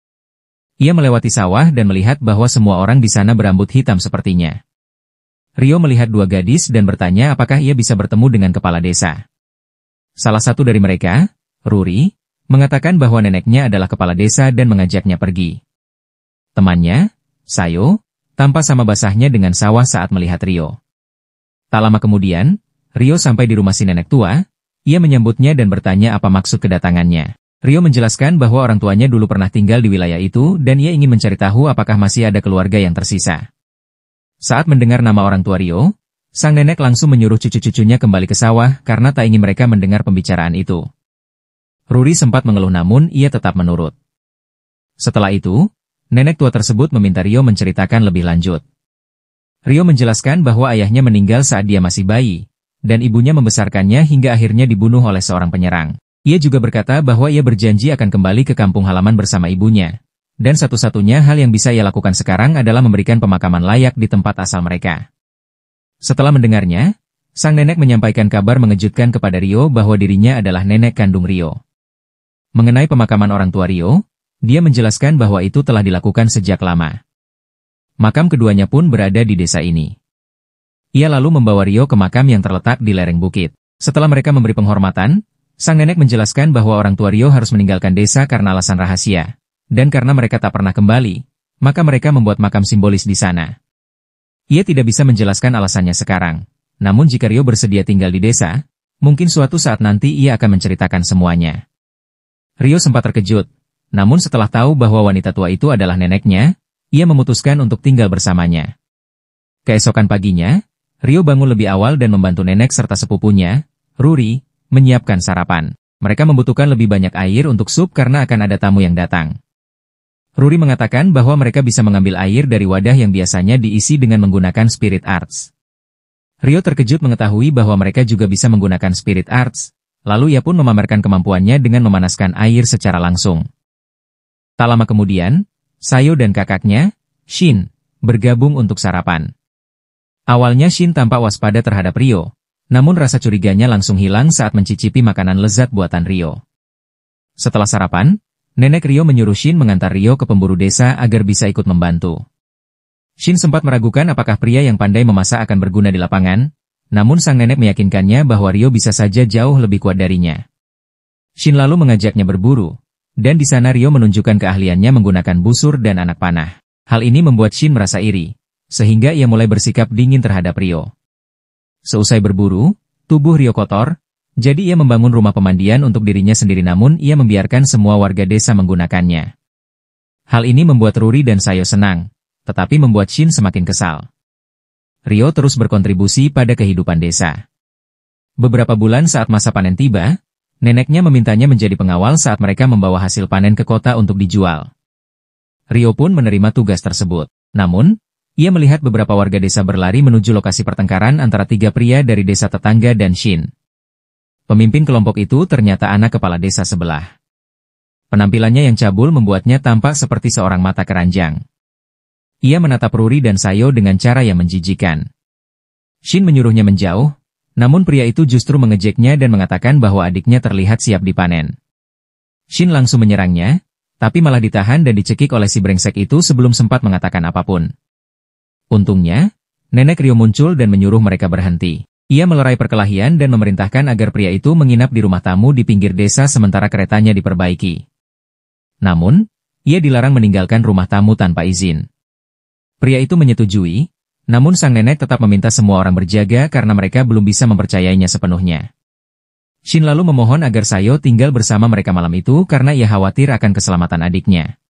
Ia melewati sawah dan melihat bahwa semua orang di sana berambut hitam sepertinya. Rio melihat 2 gadis dan bertanya apakah ia bisa bertemu dengan kepala desa. Salah satu dari mereka, Ruri, mengatakan bahwa neneknya adalah kepala desa dan mengajaknya pergi. Temannya, Sayo, tampak sama basahnya dengan sawah saat melihat Rio. Tak lama kemudian, Rio sampai di rumah si nenek tua. Ia menyambutnya dan bertanya apa maksud kedatangannya. Rio menjelaskan bahwa orang tuanya dulu pernah tinggal di wilayah itu dan ia ingin mencari tahu apakah masih ada keluarga yang tersisa. Saat mendengar nama orang tua Rio, sang nenek langsung menyuruh cucu-cucunya kembali ke sawah karena tak ingin mereka mendengar pembicaraan itu. Ruri sempat mengeluh namun ia tetap menurut. Setelah itu, nenek tua tersebut meminta Rio menceritakan lebih lanjut. Rio menjelaskan bahwa ayahnya meninggal saat dia masih bayi, dan ibunya membesarkannya hingga akhirnya dibunuh oleh seorang penyerang. Ia juga berkata bahwa ia berjanji akan kembali ke kampung halaman bersama ibunya. Dan satu-satunya hal yang bisa ia lakukan sekarang adalah memberikan pemakaman layak di tempat asal mereka. Setelah mendengarnya, sang nenek menyampaikan kabar mengejutkan kepada Rio bahwa dirinya adalah nenek kandung Rio. Mengenai pemakaman orang tua Rio, dia menjelaskan bahwa itu telah dilakukan sejak lama. Makam keduanya pun berada di desa ini. Ia lalu membawa Rio ke makam yang terletak di lereng bukit. Setelah mereka memberi penghormatan, sang nenek menjelaskan bahwa orang tua Rio harus meninggalkan desa karena alasan rahasia. Dan karena mereka tak pernah kembali, maka mereka membuat makam simbolis di sana. Ia tidak bisa menjelaskan alasannya sekarang. Namun jika Rio bersedia tinggal di desa, mungkin suatu saat nanti ia akan menceritakan semuanya. Rio sempat terkejut. Namun setelah tahu bahwa wanita tua itu adalah neneknya, ia memutuskan untuk tinggal bersamanya. Keesokan paginya, Rio bangun lebih awal dan membantu nenek serta sepupunya, Ruri, menyiapkan sarapan. Mereka membutuhkan lebih banyak air untuk sup karena akan ada tamu yang datang. Ruri mengatakan bahwa mereka bisa mengambil air dari wadah yang biasanya diisi dengan menggunakan spirit arts. Rio terkejut mengetahui bahwa mereka juga bisa menggunakan spirit arts, lalu ia pun memamerkan kemampuannya dengan memanaskan air secara langsung. Tak lama kemudian, Sayo dan kakaknya, Shin, bergabung untuk sarapan. Awalnya Shin tampak waspada terhadap Rio, namun rasa curiganya langsung hilang saat mencicipi makanan lezat buatan Rio. Setelah sarapan, nenek Rio menyuruh Shin mengantar Rio ke pemburu desa agar bisa ikut membantu. Shin sempat meragukan apakah pria yang pandai memasak akan berguna di lapangan, namun sang nenek meyakinkannya bahwa Rio bisa saja jauh lebih kuat darinya. Shin lalu mengajaknya berburu, dan di sana Rio menunjukkan keahliannya menggunakan busur dan anak panah. Hal ini membuat Shin merasa iri, sehingga ia mulai bersikap dingin terhadap Rio. Seusai berburu, tubuh Rio kotor, jadi ia membangun rumah pemandian untuk dirinya sendiri namun ia membiarkan semua warga desa menggunakannya. Hal ini membuat Ruri dan Sayo senang, tetapi membuat Shin semakin kesal. Rio terus berkontribusi pada kehidupan desa. Beberapa bulan saat masa panen tiba, neneknya memintanya menjadi pengawal saat mereka membawa hasil panen ke kota untuk dijual. Rio pun menerima tugas tersebut. Namun, ia melihat beberapa warga desa berlari menuju lokasi pertengkaran antara 3 pria dari desa tetangga dan Shin. Pemimpin kelompok itu ternyata anak kepala desa sebelah. Penampilannya yang cabul membuatnya tampak seperti seorang mata keranjang. Ia menatap Ruri dan Sayo dengan cara yang menjijikan. Shin menyuruhnya menjauh, namun pria itu justru mengejeknya dan mengatakan bahwa adiknya terlihat siap dipanen. Shin langsung menyerangnya, tapi malah ditahan dan dicekik oleh si brengsek itu sebelum sempat mengatakan apapun. Untungnya, Nenek Ryo muncul dan menyuruh mereka berhenti. Ia melerai perkelahian dan memerintahkan agar pria itu menginap di rumah tamu di pinggir desa sementara keretanya diperbaiki. Namun, ia dilarang meninggalkan rumah tamu tanpa izin. Pria itu menyetujui, namun sang nenek tetap meminta semua orang berjaga karena mereka belum bisa mempercayainya sepenuhnya. Shin lalu memohon agar Sayo tinggal bersama mereka malam itu karena ia khawatir akan keselamatan adiknya.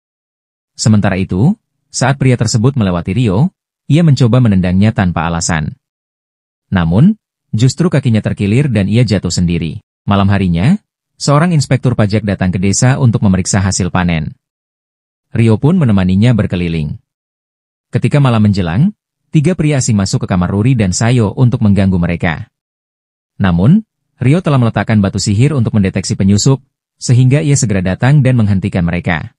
Sementara itu, saat pria tersebut melewati Ryo, ia mencoba menendangnya tanpa alasan. Namun, justru kakinya terkilir dan ia jatuh sendiri. Malam harinya, seorang inspektur pajak datang ke desa untuk memeriksa hasil panen. Ryo pun menemaninya berkeliling. Ketika malam menjelang, 3 pria asing masuk ke kamar Ruri dan Sayo untuk mengganggu mereka. Namun, Ryo telah meletakkan batu sihir untuk mendeteksi penyusup, sehingga ia segera datang dan menghentikan mereka.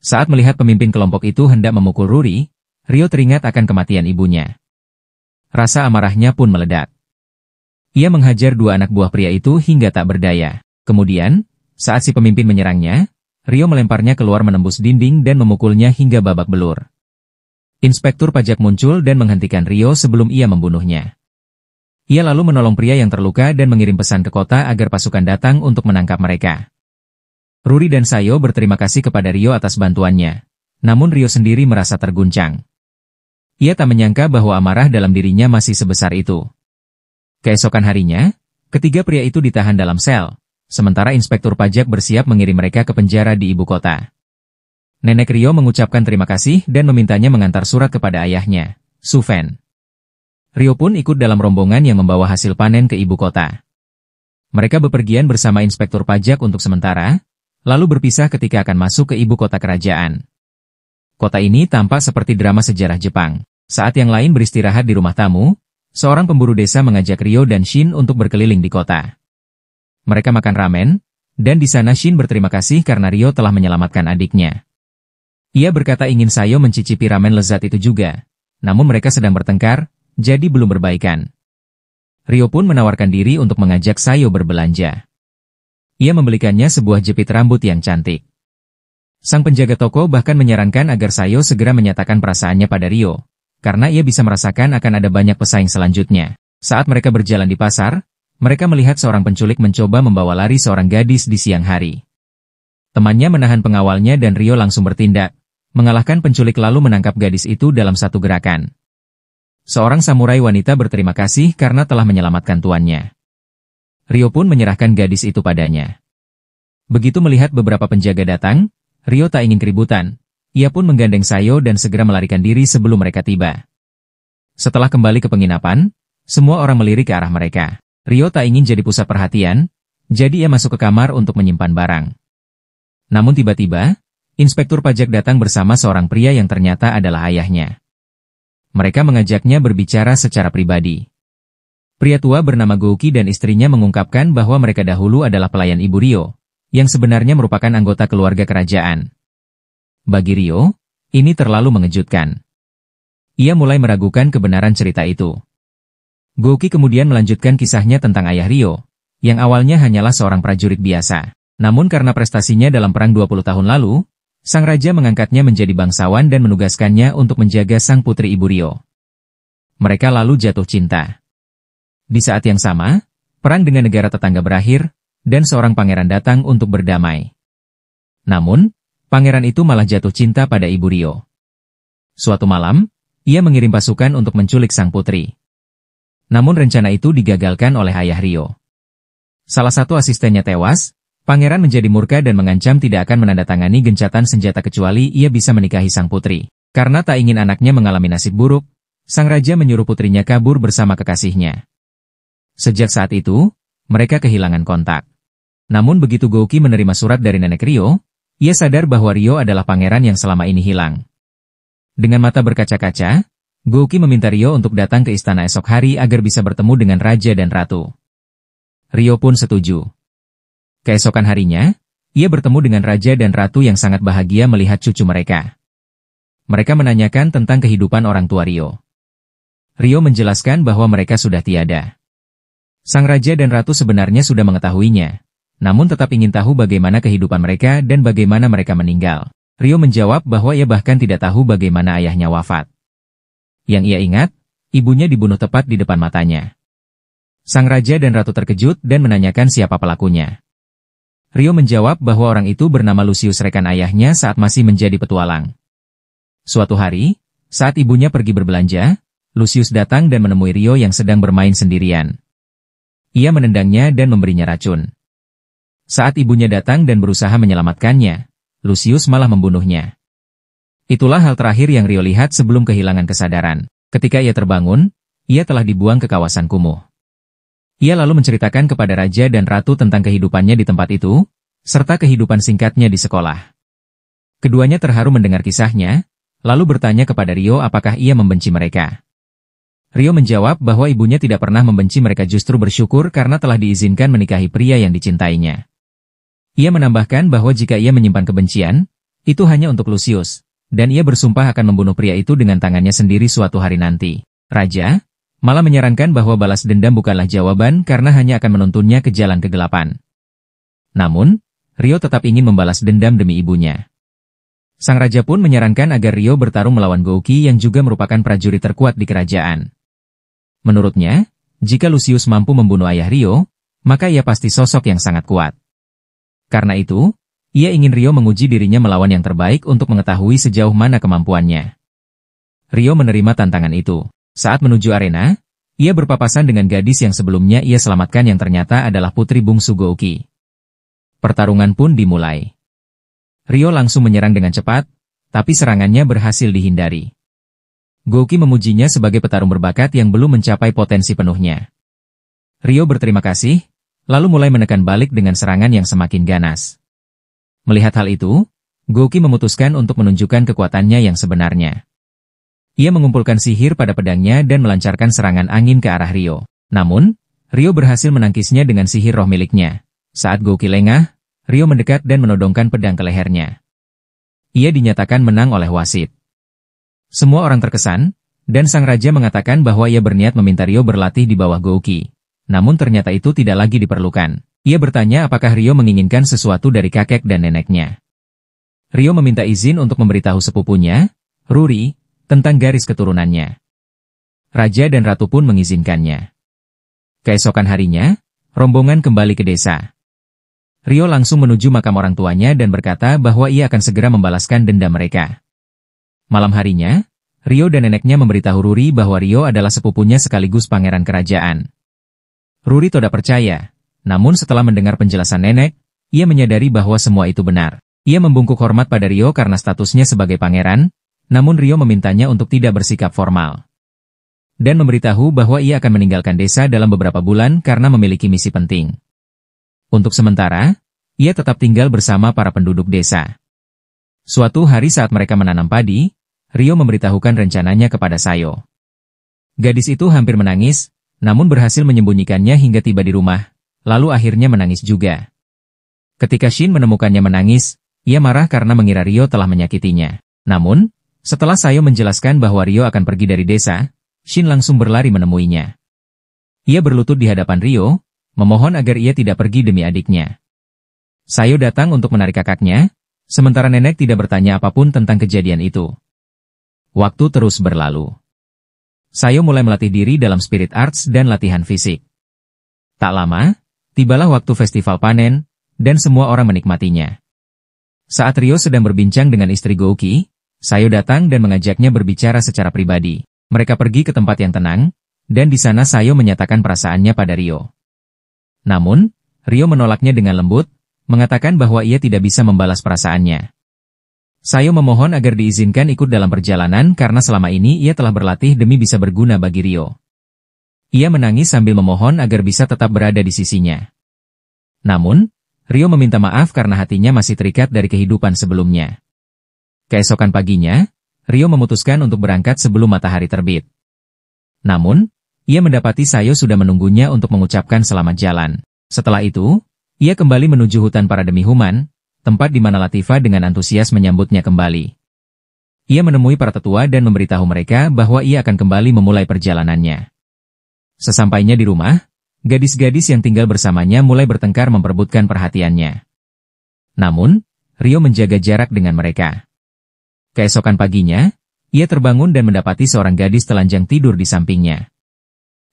Saat melihat pemimpin kelompok itu hendak memukul Ruri, Ryo teringat akan kematian ibunya. Rasa amarahnya pun meledak. Ia menghajar 2 anak buah pria itu hingga tak berdaya. Kemudian, saat si pemimpin menyerangnya, Ryo melemparnya keluar menembus dinding dan memukulnya hingga babak belur. Inspektur pajak muncul dan menghentikan Ryo sebelum ia membunuhnya. Ia lalu menolong pria yang terluka dan mengirim pesan ke kota agar pasukan datang untuk menangkap mereka. Ruri dan Sayo berterima kasih kepada Ryo atas bantuannya. Namun Ryo sendiri merasa terguncang. Ia tak menyangka bahwa amarah dalam dirinya masih sebesar itu. Keesokan harinya, ketiga pria itu ditahan dalam sel, sementara inspektur pajak bersiap mengirim mereka ke penjara di ibu kota. Nenek Ryo mengucapkan terima kasih dan memintanya mengantar surat kepada ayahnya, Su Fen. Ryo pun ikut dalam rombongan yang membawa hasil panen ke ibu kota. Mereka bepergian bersama inspektur pajak untuk sementara, lalu berpisah ketika akan masuk ke ibu kota kerajaan. Kota ini tampak seperti drama sejarah Jepang. Saat yang lain beristirahat di rumah tamu, seorang pemburu desa mengajak Ryo dan Shin untuk berkeliling di kota. Mereka makan ramen, dan di sana Shin berterima kasih karena Ryo telah menyelamatkan adiknya. Ia berkata ingin Sayo mencicipi ramen lezat itu juga, namun mereka sedang bertengkar, jadi belum berbaikan. Ryo pun menawarkan diri untuk mengajak Sayo berbelanja. Ia membelikannya sebuah jepit rambut yang cantik. Sang penjaga toko bahkan menyarankan agar Sayo segera menyatakan perasaannya pada Ryo, karena ia bisa merasakan akan ada banyak pesaing selanjutnya. Saat mereka berjalan di pasar, mereka melihat seorang penculik mencoba membawa lari seorang gadis di siang hari. Temannya menahan pengawalnya dan Ryo langsung bertindak, mengalahkan penculik lalu menangkap gadis itu dalam satu gerakan. Seorang samurai wanita berterima kasih karena telah menyelamatkan tuannya. Ryo pun menyerahkan gadis itu padanya. Begitu melihat beberapa penjaga datang, Ryo tak ingin keributan. Ia pun menggandeng Sayo dan segera melarikan diri sebelum mereka tiba. Setelah kembali ke penginapan, semua orang melirik ke arah mereka. Ryo tak ingin jadi pusat perhatian, jadi ia masuk ke kamar untuk menyimpan barang. Namun tiba-tiba, inspektur pajak datang bersama seorang pria yang ternyata adalah ayahnya. Mereka mengajaknya berbicara secara pribadi. Pria tua bernama Gouki dan istrinya mengungkapkan bahwa mereka dahulu adalah pelayan ibu Ryo, yang sebenarnya merupakan anggota keluarga kerajaan. Bagi Ryo, ini terlalu mengejutkan. Ia mulai meragukan kebenaran cerita itu. Gouki kemudian melanjutkan kisahnya tentang ayah Ryo, yang awalnya hanyalah seorang prajurit biasa. Namun karena prestasinya dalam perang 20 tahun lalu, sang raja mengangkatnya menjadi bangsawan dan menugaskannya untuk menjaga sang putri ibu Ryo. Mereka lalu jatuh cinta. Di saat yang sama, perang dengan negara tetangga berakhir, dan seorang pangeran datang untuk berdamai. Namun, pangeran itu malah jatuh cinta pada ibu Ryo. Suatu malam, ia mengirim pasukan untuk menculik sang putri. Namun rencana itu digagalkan oleh ayah Ryo. Salah satu asistennya tewas. Pangeran menjadi murka dan mengancam tidak akan menandatangani gencatan senjata kecuali ia bisa menikahi sang putri. Karena tak ingin anaknya mengalami nasib buruk, sang raja menyuruh putrinya kabur bersama kekasihnya. Sejak saat itu, mereka kehilangan kontak. Namun begitu Gouki menerima surat dari nenek Ryo, ia sadar bahwa Ryo adalah pangeran yang selama ini hilang. Dengan mata berkaca-kaca, Gouki meminta Ryo untuk datang ke istana esok hari agar bisa bertemu dengan raja dan ratu. Ryo pun setuju. Keesokan harinya, ia bertemu dengan raja dan ratu yang sangat bahagia melihat cucu mereka. Mereka menanyakan tentang kehidupan orang tua Ryo. Rio menjelaskan bahwa mereka sudah tiada. Sang Raja dan Ratu sebenarnya sudah mengetahuinya, namun tetap ingin tahu bagaimana kehidupan mereka dan bagaimana mereka meninggal. Rio menjawab bahwa ia bahkan tidak tahu bagaimana ayahnya wafat. Yang ia ingat, ibunya dibunuh tepat di depan matanya. Sang Raja dan Ratu terkejut dan menanyakan siapa pelakunya. Rio menjawab bahwa orang itu bernama Lucius, rekan ayahnya saat masih menjadi petualang. Suatu hari, saat ibunya pergi berbelanja, Lucius datang dan menemui Rio yang sedang bermain sendirian. Ia menendangnya dan memberinya racun. Saat ibunya datang dan berusaha menyelamatkannya, Lucius malah membunuhnya. Itulah hal terakhir yang Rio lihat sebelum kehilangan kesadaran. Ketika ia terbangun, ia telah dibuang ke kawasan kumuh. Ia lalu menceritakan kepada Raja dan Ratu tentang kehidupannya di tempat itu, serta kehidupan singkatnya di sekolah. Keduanya terharu mendengar kisahnya, lalu bertanya kepada Rio apakah ia membenci mereka. Rio menjawab bahwa ibunya tidak pernah membenci mereka, justru bersyukur karena telah diizinkan menikahi pria yang dicintainya. Ia menambahkan bahwa jika ia menyimpan kebencian, itu hanya untuk Lucius, dan ia bersumpah akan membunuh pria itu dengan tangannya sendiri suatu hari nanti. Raja malah menyarankan bahwa balas dendam bukanlah jawaban karena hanya akan menuntunnya ke jalan kegelapan. Namun, Rio tetap ingin membalas dendam demi ibunya. Sang Raja pun menyarankan agar Rio bertarung melawan Gouki yang juga merupakan prajurit terkuat di kerajaan. Menurutnya, jika Lucius mampu membunuh ayah Rio, maka ia pasti sosok yang sangat kuat. Karena itu, ia ingin Rio menguji dirinya melawan yang terbaik untuk mengetahui sejauh mana kemampuannya. Rio menerima tantangan itu. Saat menuju arena, ia berpapasan dengan gadis yang sebelumnya ia selamatkan yang ternyata adalah putri bungsu Gouki. Pertarungan pun dimulai. Rio langsung menyerang dengan cepat, tapi serangannya berhasil dihindari. Gouki memujinya sebagai petarung berbakat yang belum mencapai potensi penuhnya. Rio berterima kasih, lalu mulai menekan balik dengan serangan yang semakin ganas. Melihat hal itu, Gouki memutuskan untuk menunjukkan kekuatannya yang sebenarnya. Ia mengumpulkan sihir pada pedangnya dan melancarkan serangan angin ke arah Rio. Namun, Rio berhasil menangkisnya dengan sihir roh miliknya. Saat Gouki lengah, Rio mendekat dan menodongkan pedang ke lehernya. Ia dinyatakan menang oleh wasit. Semua orang terkesan, dan Sang Raja mengatakan bahwa ia berniat meminta Rio berlatih di bawah Gouki. Namun ternyata itu tidak lagi diperlukan. Ia bertanya apakah Rio menginginkan sesuatu dari kakek dan neneknya. Rio meminta izin untuk memberitahu sepupunya, Ruri, tentang garis keturunannya. Raja dan Ratu pun mengizinkannya. Keesokan harinya, rombongan kembali ke desa. Rio langsung menuju makam orang tuanya dan berkata bahwa ia akan segera membalaskan dendam mereka. Malam harinya, Rio dan neneknya memberitahu Ruri bahwa Rio adalah sepupunya sekaligus pangeran kerajaan. Ruri tidak percaya, namun setelah mendengar penjelasan nenek, ia menyadari bahwa semua itu benar. Ia membungkuk hormat pada Rio karena statusnya sebagai pangeran, namun Rio memintanya untuk tidak bersikap formal. Dan memberitahu bahwa ia akan meninggalkan desa dalam beberapa bulan karena memiliki misi penting. Untuk sementara, ia tetap tinggal bersama para penduduk desa. Suatu hari saat mereka menanam padi, Rio memberitahukan rencananya kepada Sayo. Gadis itu hampir menangis, namun berhasil menyembunyikannya hingga tiba di rumah, lalu akhirnya menangis juga. Ketika Shin menemukannya menangis, ia marah karena mengira Rio telah menyakitinya. Namun, setelah Sayo menjelaskan bahwa Rio akan pergi dari desa, Shin langsung berlari menemuinya. Ia berlutut di hadapan Rio, memohon agar ia tidak pergi demi adiknya. Sayo datang untuk menarik kakaknya, sementara nenek tidak bertanya apapun tentang kejadian itu. Waktu terus berlalu. Sayo mulai melatih diri dalam spirit arts dan latihan fisik. Tak lama, tibalah waktu festival panen, dan semua orang menikmatinya. Saat Rio sedang berbincang dengan istri Gouki, Sayo datang dan mengajaknya berbicara secara pribadi. Mereka pergi ke tempat yang tenang, dan di sana Sayo menyatakan perasaannya pada Rio. Namun, Rio menolaknya dengan lembut, mengatakan bahwa ia tidak bisa membalas perasaannya. Sayo memohon agar diizinkan ikut dalam perjalanan karena selama ini ia telah berlatih demi bisa berguna bagi Rio. Ia menangis sambil memohon agar bisa tetap berada di sisinya. Namun, Rio meminta maaf karena hatinya masih terikat dari kehidupan sebelumnya. Keesokan paginya, Rio memutuskan untuk berangkat sebelum matahari terbit. Namun, ia mendapati Sayo sudah menunggunya untuk mengucapkan selamat jalan. Setelah itu, ia kembali menuju hutan para demi human, tempat di mana Latifah dengan antusias menyambutnya kembali. Ia menemui para tetua dan memberitahu mereka bahwa ia akan kembali memulai perjalanannya. Sesampainya di rumah, gadis-gadis yang tinggal bersamanya mulai bertengkar memperebutkan perhatiannya. Namun, Rio menjaga jarak dengan mereka. Keesokan paginya, ia terbangun dan mendapati seorang gadis telanjang tidur di sampingnya.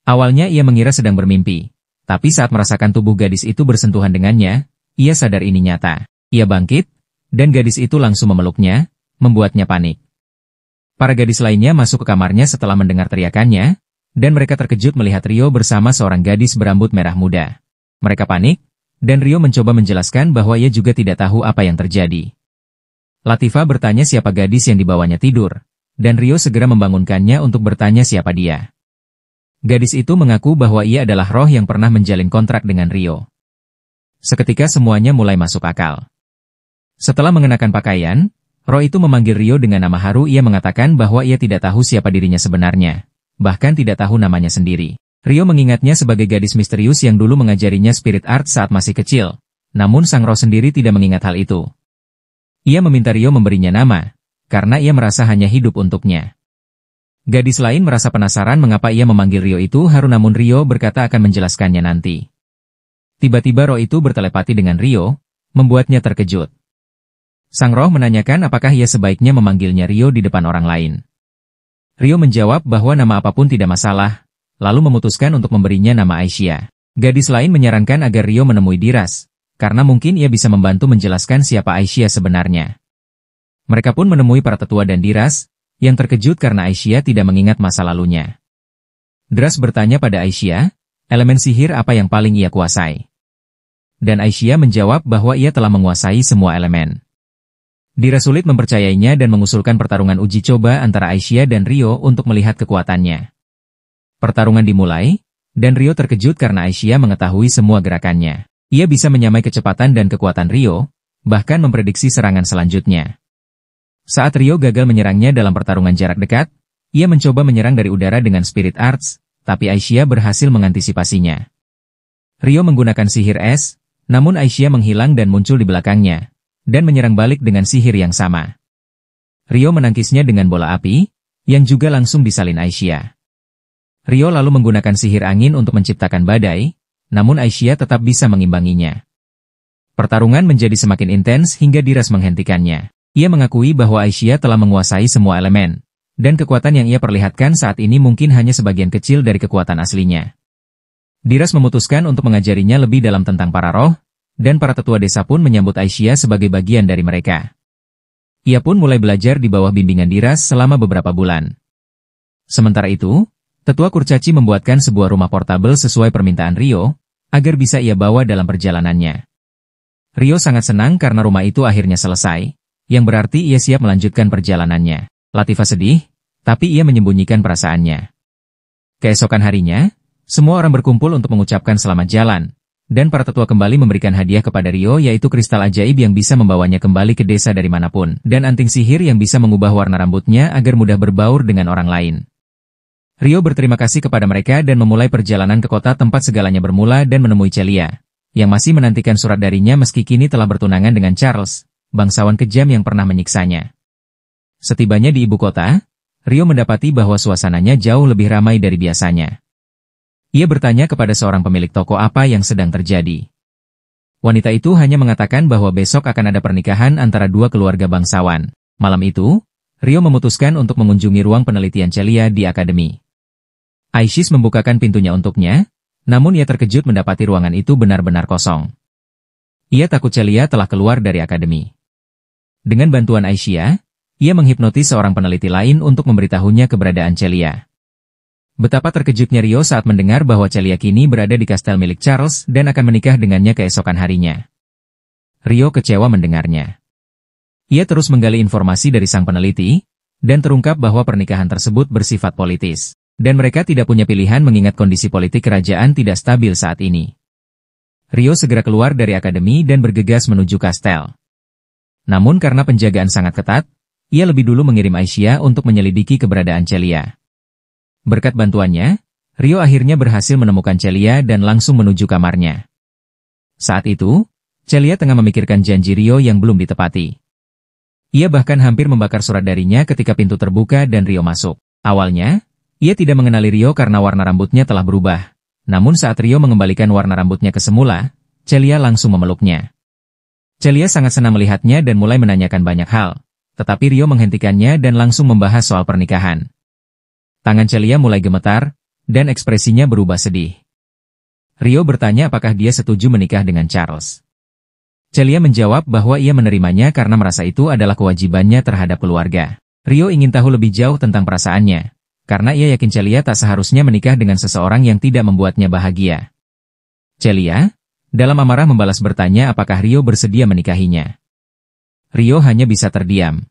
Awalnya ia mengira sedang bermimpi, tapi saat merasakan tubuh gadis itu bersentuhan dengannya, ia sadar ini nyata. Ia bangkit, dan gadis itu langsung memeluknya, membuatnya panik. Para gadis lainnya masuk ke kamarnya setelah mendengar teriakannya, dan mereka terkejut melihat Rio bersama seorang gadis berambut merah muda. Mereka panik, dan Rio mencoba menjelaskan bahwa ia juga tidak tahu apa yang terjadi. Latifa bertanya siapa gadis yang dibawanya tidur, dan Rio segera membangunkannya untuk bertanya siapa dia. Gadis itu mengaku bahwa ia adalah roh yang pernah menjalin kontrak dengan Rio. Seketika semuanya mulai masuk akal. Setelah mengenakan pakaian, roh itu memanggil Rio dengan nama haru. Ia mengatakan bahwa ia tidak tahu siapa dirinya sebenarnya, bahkan tidak tahu namanya sendiri. Rio mengingatnya sebagai gadis misterius yang dulu mengajarinya spirit art saat masih kecil, namun sang roh sendiri tidak mengingat hal itu. Ia meminta Rio memberinya nama, karena ia merasa hanya hidup untuknya. Gadis lain merasa penasaran mengapa ia memanggil Rio itu haru, namun Rio berkata akan menjelaskannya nanti. Tiba-tiba roh itu bertelepati dengan Rio, membuatnya terkejut. Sang roh menanyakan apakah ia sebaiknya memanggilnya Rio di depan orang lain. Rio menjawab bahwa nama apapun tidak masalah, lalu memutuskan untuk memberinya nama Aisyah. Gadis lain menyarankan agar Rio menemui Diras, karena mungkin ia bisa membantu menjelaskan siapa Aisyah sebenarnya. Mereka pun menemui para tetua dan Diras, yang terkejut karena Aisyah tidak mengingat masa lalunya. Diras bertanya pada Aisyah, elemen sihir apa yang paling ia kuasai? Dan Aisyah menjawab bahwa ia telah menguasai semua elemen. Diras sulit mempercayainya dan mengusulkan pertarungan uji coba antara Aisyah dan Rio untuk melihat kekuatannya. Pertarungan dimulai, dan Rio terkejut karena Aisyah mengetahui semua gerakannya. Ia bisa menyamai kecepatan dan kekuatan Rio, bahkan memprediksi serangan selanjutnya. Saat Rio gagal menyerangnya dalam pertarungan jarak dekat, ia mencoba menyerang dari udara dengan spirit arts, tapi Aisyah berhasil mengantisipasinya. Rio menggunakan sihir es, namun Aisyah menghilang dan muncul di belakangnya, dan menyerang balik dengan sihir yang sama. Rio menangkisnya dengan bola api, yang juga langsung disalin Aisyah. Rio lalu menggunakan sihir angin untuk menciptakan badai, namun Aisyah tetap bisa mengimbanginya. Pertarungan menjadi semakin intens hingga Diras menghentikannya. Ia mengakui bahwa Aisyah telah menguasai semua elemen, dan kekuatan yang ia perlihatkan saat ini mungkin hanya sebagian kecil dari kekuatan aslinya. Diras memutuskan untuk mengajarinya lebih dalam tentang para roh, dan para tetua desa pun menyambut Aisyah sebagai bagian dari mereka. Ia pun mulai belajar di bawah bimbingan Diras selama beberapa bulan. Sementara itu, tetua Kurcaci membuatkan sebuah rumah portabel sesuai permintaan Rio, agar bisa ia bawa dalam perjalanannya. Rio sangat senang karena rumah itu akhirnya selesai, yang berarti ia siap melanjutkan perjalanannya. Latifa sedih, tapi ia menyembunyikan perasaannya. Keesokan harinya, semua orang berkumpul untuk mengucapkan selamat jalan, dan para tetua kembali memberikan hadiah kepada Rio, yaitu kristal ajaib yang bisa membawanya kembali ke desa dari manapun, dan anting sihir yang bisa mengubah warna rambutnya agar mudah berbaur dengan orang lain. Rio berterima kasih kepada mereka dan memulai perjalanan ke kota tempat segalanya bermula dan menemui Celia, yang masih menantikan surat darinya meski kini telah bertunangan dengan Charles, bangsawan kejam yang pernah menyiksanya. Setibanya di ibu kota, Rio mendapati bahwa suasananya jauh lebih ramai dari biasanya. Ia bertanya kepada seorang pemilik toko apa yang sedang terjadi. Wanita itu hanya mengatakan bahwa besok akan ada pernikahan antara dua keluarga bangsawan. Malam itu, Rio memutuskan untuk mengunjungi ruang penelitian Celia di akademi. Aisyis membukakan pintunya untuknya, namun ia terkejut mendapati ruangan itu benar-benar kosong. Ia takut Celia telah keluar dari akademi. Dengan bantuan Aisyah, ia menghipnotis seorang peneliti lain untuk memberitahunya keberadaan Celia. Betapa terkejutnya Rio saat mendengar bahwa Celia kini berada di kastel milik Charles dan akan menikah dengannya keesokan harinya. Rio kecewa mendengarnya. Ia terus menggali informasi dari sang peneliti, dan terungkap bahwa pernikahan tersebut bersifat politis, dan mereka tidak punya pilihan mengingat kondisi politik kerajaan tidak stabil saat ini. Rio segera keluar dari akademi dan bergegas menuju kastel. Namun karena penjagaan sangat ketat, ia lebih dulu mengirim Aisyah untuk menyelidiki keberadaan Celia. Berkat bantuannya, Rio akhirnya berhasil menemukan Celia dan langsung menuju kamarnya. Saat itu, Celia tengah memikirkan janji Rio yang belum ditepati. Ia bahkan hampir membakar surat darinya ketika pintu terbuka dan Rio masuk. Awalnya, ia tidak mengenali Rio karena warna rambutnya telah berubah. Namun saat Rio mengembalikan warna rambutnya ke semula, Celia langsung memeluknya. Celia sangat senang melihatnya dan mulai menanyakan banyak hal. Tetapi Rio menghentikannya dan langsung membahas soal pernikahan. Tangan Celia mulai gemetar, dan ekspresinya berubah sedih. Rio bertanya apakah dia setuju menikah dengan Charles. Celia menjawab bahwa ia menerimanya karena merasa itu adalah kewajibannya terhadap keluarga. Rio ingin tahu lebih jauh tentang perasaannya, karena ia yakin Celia tak seharusnya menikah dengan seseorang yang tidak membuatnya bahagia. Celia, dalam amarah membalas bertanya apakah Rio bersedia menikahinya. Rio hanya bisa terdiam.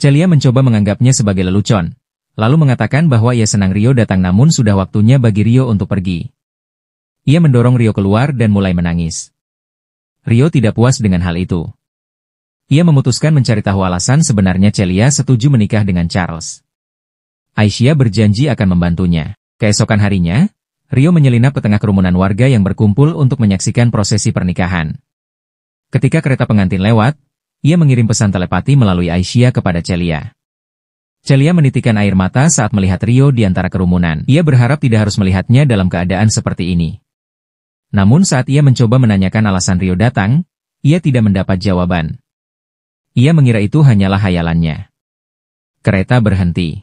Celia mencoba menganggapnya sebagai lelucon, lalu mengatakan bahwa ia senang Rio datang namun sudah waktunya bagi Rio untuk pergi. Ia mendorong Rio keluar dan mulai menangis. Rio tidak puas dengan hal itu. Ia memutuskan mencari tahu alasan sebenarnya Celia setuju menikah dengan Charles. Aisyah berjanji akan membantunya. Keesokan harinya, Rio menyelinap ke tengah kerumunan warga yang berkumpul untuk menyaksikan prosesi pernikahan. Ketika kereta pengantin lewat, ia mengirim pesan telepati melalui Aisyah kepada Celia. Celia menitikkan air mata saat melihat Rio di antara kerumunan. Ia berharap tidak harus melihatnya dalam keadaan seperti ini. Namun saat ia mencoba menanyakan alasan Rio datang, ia tidak mendapat jawaban. Ia mengira itu hanyalah hayalannya. Kereta berhenti.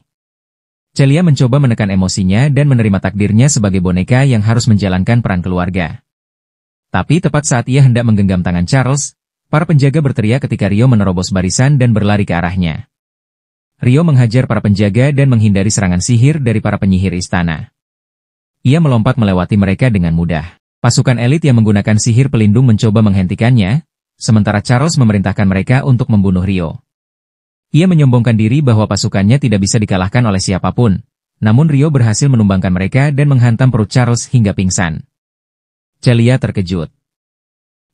Celia mencoba menekan emosinya dan menerima takdirnya sebagai boneka yang harus menjalankan peran keluarga. Tapi tepat saat ia hendak menggenggam tangan Charles, para penjaga berteriak ketika Rio menerobos barisan dan berlari ke arahnya. Rio menghajar para penjaga dan menghindari serangan sihir dari para penyihir istana. Ia melompat melewati mereka dengan mudah. Pasukan elit yang menggunakan sihir pelindung mencoba menghentikannya, sementara Charles memerintahkan mereka untuk membunuh Rio. Ia menyombongkan diri bahwa pasukannya tidak bisa dikalahkan oleh siapapun, namun Rio berhasil menumbangkan mereka dan menghantam perut Charles hingga pingsan. Celia terkejut.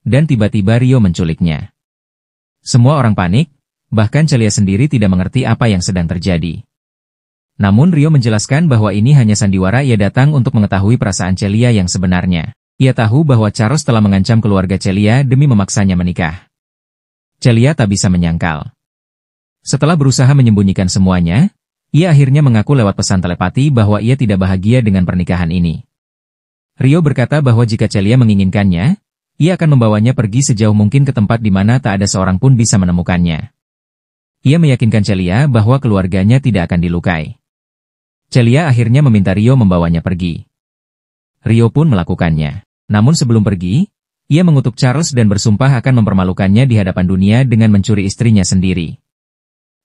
Dan tiba-tiba Rio menculiknya. Semua orang panik, bahkan Celia sendiri tidak mengerti apa yang sedang terjadi. Namun Rio menjelaskan bahwa ini hanya sandiwara ia datang untuk mengetahui perasaan Celia yang sebenarnya. Ia tahu bahwa Charles telah mengancam keluarga Celia demi memaksanya menikah. Celia tak bisa menyangkal. Setelah berusaha menyembunyikan semuanya, ia akhirnya mengaku lewat pesan telepati bahwa ia tidak bahagia dengan pernikahan ini. Rio berkata bahwa jika Celia menginginkannya, ia akan membawanya pergi sejauh mungkin ke tempat di mana tak ada seorang pun bisa menemukannya. Ia meyakinkan Celia bahwa keluarganya tidak akan dilukai. Celia akhirnya meminta Rio membawanya pergi. Rio pun melakukannya. Namun sebelum pergi, ia mengutuk Charles dan bersumpah akan mempermalukannya di hadapan dunia dengan mencuri istrinya sendiri.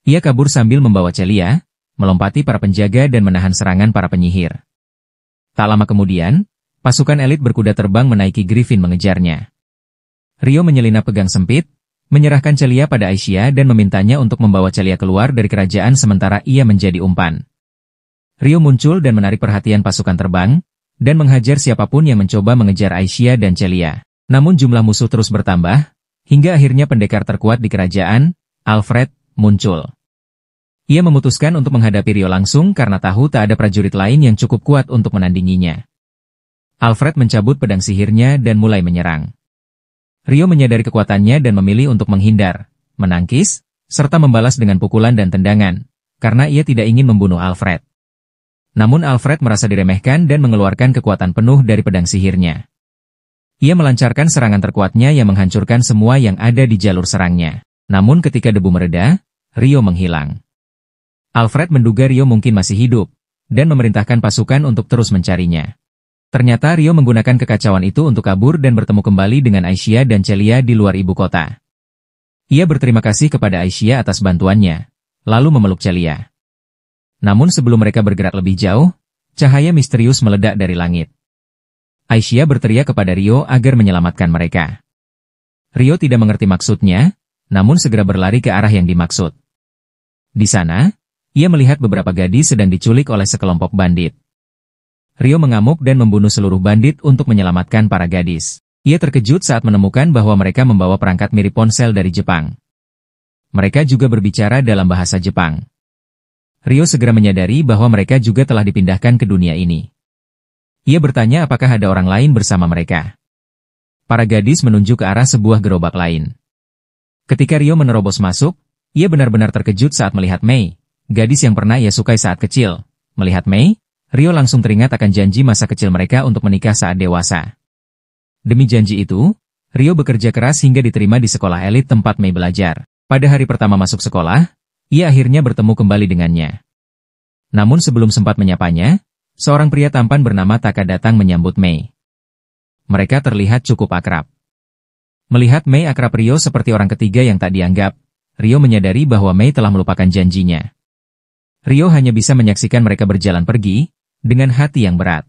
Ia kabur sambil membawa Celia, melompati para penjaga dan menahan serangan para penyihir. Tak lama kemudian, pasukan elit berkuda terbang menaiki Griffin mengejarnya. Rio menyelinap pegang sempit, menyerahkan Celia pada Aisyah dan memintanya untuk membawa Celia keluar dari kerajaan sementara ia menjadi umpan. Rio muncul dan menarik perhatian pasukan terbang, dan menghajar siapapun yang mencoba mengejar Aisyah dan Celia. Namun jumlah musuh terus bertambah, hingga akhirnya pendekar terkuat di kerajaan, Alfred, muncul. Ia memutuskan untuk menghadapi Rio langsung karena tahu tak ada prajurit lain yang cukup kuat untuk menandinginya. Alfred mencabut pedang sihirnya dan mulai menyerang. Rio menyadari kekuatannya dan memilih untuk menghindar, menangkis, serta membalas dengan pukulan dan tendangan, karena ia tidak ingin membunuh Alfred. Namun Alfred merasa diremehkan dan mengeluarkan kekuatan penuh dari pedang sihirnya. Ia melancarkan serangan terkuatnya yang menghancurkan semua yang ada di jalur serangnya. Namun ketika debu mereda, Rio menghilang. Alfred menduga Rio mungkin masih hidup, dan memerintahkan pasukan untuk terus mencarinya. Ternyata Rio menggunakan kekacauan itu untuk kabur dan bertemu kembali dengan Aisyah dan Celia di luar ibu kota. Ia berterima kasih kepada Aisyah atas bantuannya, lalu memeluk Celia. Namun sebelum mereka bergerak lebih jauh, cahaya misterius meledak dari langit. Aisyah berteriak kepada Rio agar menyelamatkan mereka. Rio tidak mengerti maksudnya, namun segera berlari ke arah yang dimaksud. Di sana, ia melihat beberapa gadis sedang diculik oleh sekelompok bandit. Rio mengamuk dan membunuh seluruh bandit untuk menyelamatkan para gadis. Ia terkejut saat menemukan bahwa mereka membawa perangkat mirip ponsel dari Jepang. Mereka juga berbicara dalam bahasa Jepang. Rio segera menyadari bahwa mereka juga telah dipindahkan ke dunia ini. Ia bertanya apakah ada orang lain bersama mereka. Para gadis menunjuk ke arah sebuah gerobak lain. Ketika Rio menerobos masuk, Ia benar-benar terkejut saat melihat Mei, gadis yang pernah ia sukai saat kecil. Melihat Mei, Rio langsung teringat akan janji masa kecil mereka untuk menikah saat dewasa. Demi janji itu, Rio bekerja keras hingga diterima di sekolah elit tempat Mei belajar. Pada hari pertama masuk sekolah, ia akhirnya bertemu kembali dengannya. Namun sebelum sempat menyapanya, seorang pria tampan bernama Taka datang menyambut Mei. Mereka terlihat cukup akrab. Melihat Mei akrab Rio seperti orang ketiga yang tak dianggap, Rio menyadari bahwa Mei telah melupakan janjinya. Rio hanya bisa menyaksikan mereka berjalan pergi, dengan hati yang berat.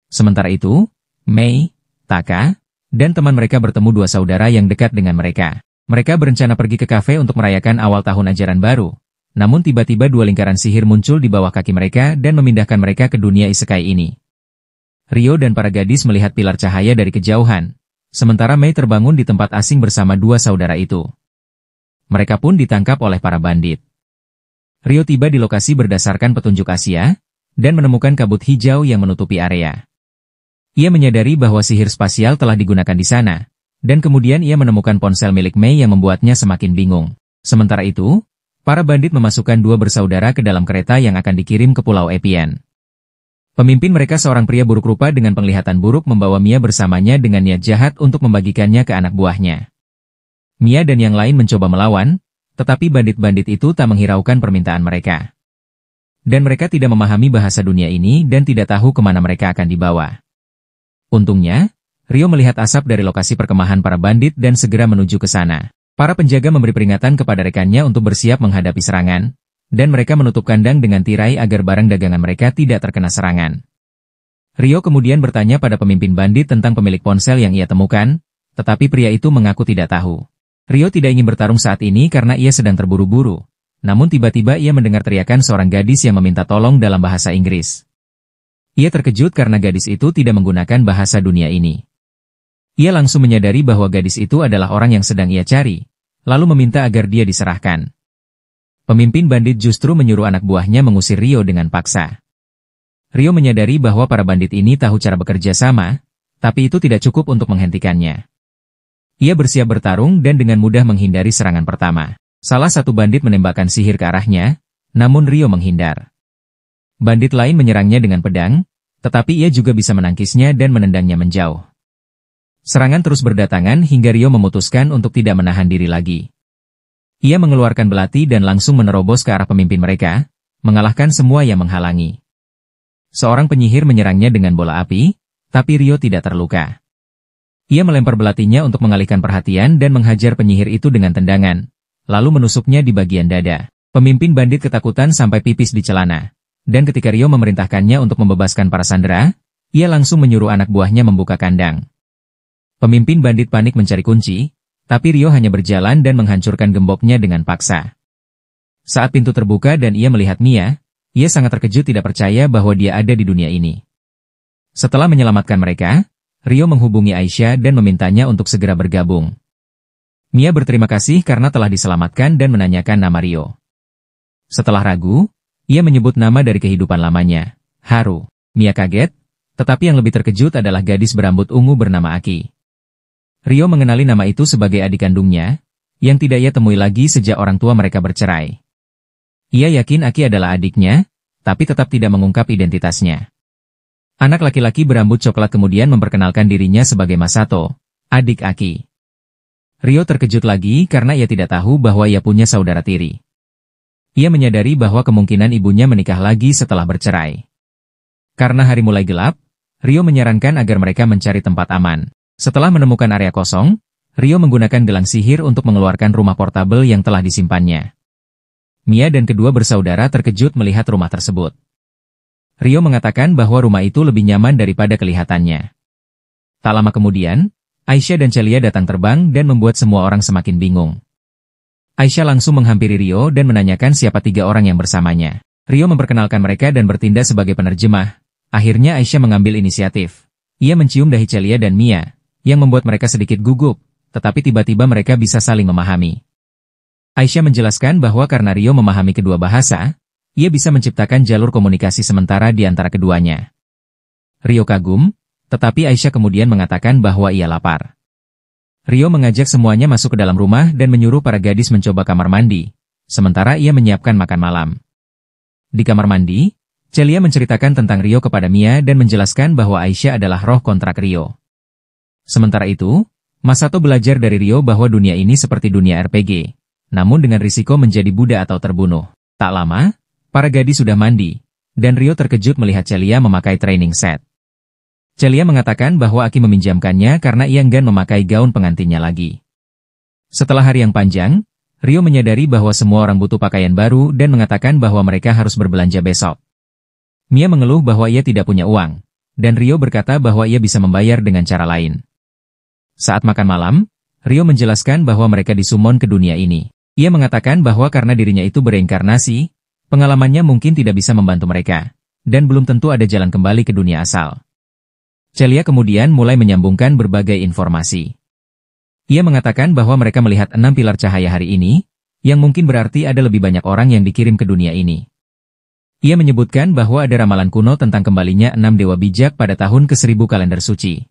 Sementara itu, Mei, Taka, dan teman mereka bertemu dua saudara yang dekat dengan mereka. Mereka berencana pergi ke kafe untuk merayakan awal tahun ajaran baru. Namun tiba-tiba dua lingkaran sihir muncul di bawah kaki mereka dan memindahkan mereka ke dunia isekai ini. Rio dan para gadis melihat pilar cahaya dari kejauhan. Sementara Mei terbangun di tempat asing bersama dua saudara itu. Mereka pun ditangkap oleh para bandit. Rio tiba di lokasi berdasarkan petunjuk Asia, dan menemukan kabut hijau yang menutupi area. Ia menyadari bahwa sihir spasial telah digunakan di sana, dan kemudian ia menemukan ponsel milik Mei yang membuatnya semakin bingung. Sementara itu, para bandit memasukkan dua bersaudara ke dalam kereta yang akan dikirim ke Pulau Epian. Pemimpin mereka seorang pria buruk rupa dengan penglihatan buruk membawa Mia bersamanya dengan niat jahat untuk membagikannya ke anak buahnya. Mia dan yang lain mencoba melawan, tetapi bandit-bandit itu tak menghiraukan permintaan mereka. Dan mereka tidak memahami bahasa dunia ini dan tidak tahu kemana mereka akan dibawa. Untungnya, Rio melihat asap dari lokasi perkemahan para bandit dan segera menuju ke sana. Para penjaga memberi peringatan kepada rekannya untuk bersiap menghadapi serangan, dan mereka menutup kandang dengan tirai agar barang dagangan mereka tidak terkena serangan. Rio kemudian bertanya pada pemimpin bandit tentang pemilik ponsel yang ia temukan, tetapi pria itu mengaku tidak tahu. Rio tidak ingin bertarung saat ini karena ia sedang terburu-buru, namun tiba-tiba ia mendengar teriakan seorang gadis yang meminta tolong dalam bahasa Inggris. Ia terkejut karena gadis itu tidak menggunakan bahasa dunia ini. Ia langsung menyadari bahwa gadis itu adalah orang yang sedang ia cari, lalu meminta agar dia diserahkan. Pemimpin bandit justru menyuruh anak buahnya mengusir Rio dengan paksa. Rio menyadari bahwa para bandit ini tahu cara bekerja sama, tapi itu tidak cukup untuk menghentikannya. Ia bersiap bertarung dan dengan mudah menghindari serangan pertama. Salah satu bandit menembakkan sihir ke arahnya, namun Rio menghindar. Bandit lain menyerangnya dengan pedang, tetapi ia juga bisa menangkisnya dan menendangnya menjauh. Serangan terus berdatangan hingga Rio memutuskan untuk tidak menahan diri lagi. Ia mengeluarkan belati dan langsung menerobos ke arah pemimpin mereka, mengalahkan semua yang menghalangi. Seorang penyihir menyerangnya dengan bola api, tapi Rio tidak terluka. Ia melempar belatinya untuk mengalihkan perhatian dan menghajar penyihir itu dengan tendangan, lalu menusuknya di bagian dada. Pemimpin bandit ketakutan sampai pipis di celana, dan ketika Rio memerintahkannya untuk membebaskan para sandera, ia langsung menyuruh anak buahnya membuka kandang. Pemimpin bandit panik mencari kunci, tapi Rio hanya berjalan dan menghancurkan gemboknya dengan paksa. Saat pintu terbuka dan ia melihat Mia, ia sangat terkejut tidak percaya bahwa dia ada di dunia ini. Setelah menyelamatkan mereka, Rio menghubungi Aisyah dan memintanya untuk segera bergabung. Mia berterima kasih karena telah diselamatkan dan menanyakan nama Rio. Setelah ragu, ia menyebut nama dari kehidupan lamanya, Haru. Mia kaget, tetapi yang lebih terkejut adalah gadis berambut ungu bernama Aki. Rio mengenali nama itu sebagai adik kandungnya, yang tidak ia temui lagi sejak orang tua mereka bercerai. Ia yakin Aki adalah adiknya, tapi tetap tidak mengungkap identitasnya. Anak laki-laki berambut coklat kemudian memperkenalkan dirinya sebagai Masato, adik Aki. Rio terkejut lagi karena ia tidak tahu bahwa ia punya saudara tiri. Ia menyadari bahwa kemungkinan ibunya menikah lagi setelah bercerai. Karena hari mulai gelap, Rio menyarankan agar mereka mencari tempat aman. Setelah menemukan area kosong, Rio menggunakan gelang sihir untuk mengeluarkan rumah portabel yang telah disimpannya. Mia dan kedua bersaudara terkejut melihat rumah tersebut. Rio mengatakan bahwa rumah itu lebih nyaman daripada kelihatannya. Tak lama kemudian, Aisyah dan Celia datang terbang dan membuat semua orang semakin bingung. Aisyah langsung menghampiri Rio dan menanyakan siapa tiga orang yang bersamanya. Rio memperkenalkan mereka dan bertindak sebagai penerjemah. Akhirnya Aisyah mengambil inisiatif. Ia mencium dahi Celia dan Mia, yang membuat mereka sedikit gugup, tetapi tiba-tiba mereka bisa saling memahami. Aisyah menjelaskan bahwa karena Rio memahami kedua bahasa, ia bisa menciptakan jalur komunikasi sementara di antara keduanya. Rio kagum, tetapi Aisyah kemudian mengatakan bahwa ia lapar. Rio mengajak semuanya masuk ke dalam rumah dan menyuruh para gadis mencoba kamar mandi, sementara ia menyiapkan makan malam. Di kamar mandi, Celia menceritakan tentang Rio kepada Mia dan menjelaskan bahwa Aisyah adalah roh kontrak Rio. Sementara itu, Masato belajar dari Rio bahwa dunia ini seperti dunia RPG, namun dengan risiko menjadi budak atau terbunuh. Tak lama, para gadis sudah mandi, dan Rio terkejut melihat Celia memakai training set. Celia mengatakan bahwa Aki meminjamkannya karena ia enggan memakai gaun pengantinnya lagi. Setelah hari yang panjang, Rio menyadari bahwa semua orang butuh pakaian baru dan mengatakan bahwa mereka harus berbelanja besok. Mia mengeluh bahwa ia tidak punya uang, dan Rio berkata bahwa ia bisa membayar dengan cara lain. Saat makan malam, Rio menjelaskan bahwa mereka disummon ke dunia ini. Ia mengatakan bahwa karena dirinya itu bereinkarnasi, pengalamannya mungkin tidak bisa membantu mereka, dan belum tentu ada jalan kembali ke dunia asal. Celia kemudian mulai menyambungkan berbagai informasi. Ia mengatakan bahwa mereka melihat 6 pilar cahaya hari ini, yang mungkin berarti ada lebih banyak orang yang dikirim ke dunia ini. Ia menyebutkan bahwa ada ramalan kuno tentang kembalinya 6 dewa bijak pada tahun ke-1000 kalender suci.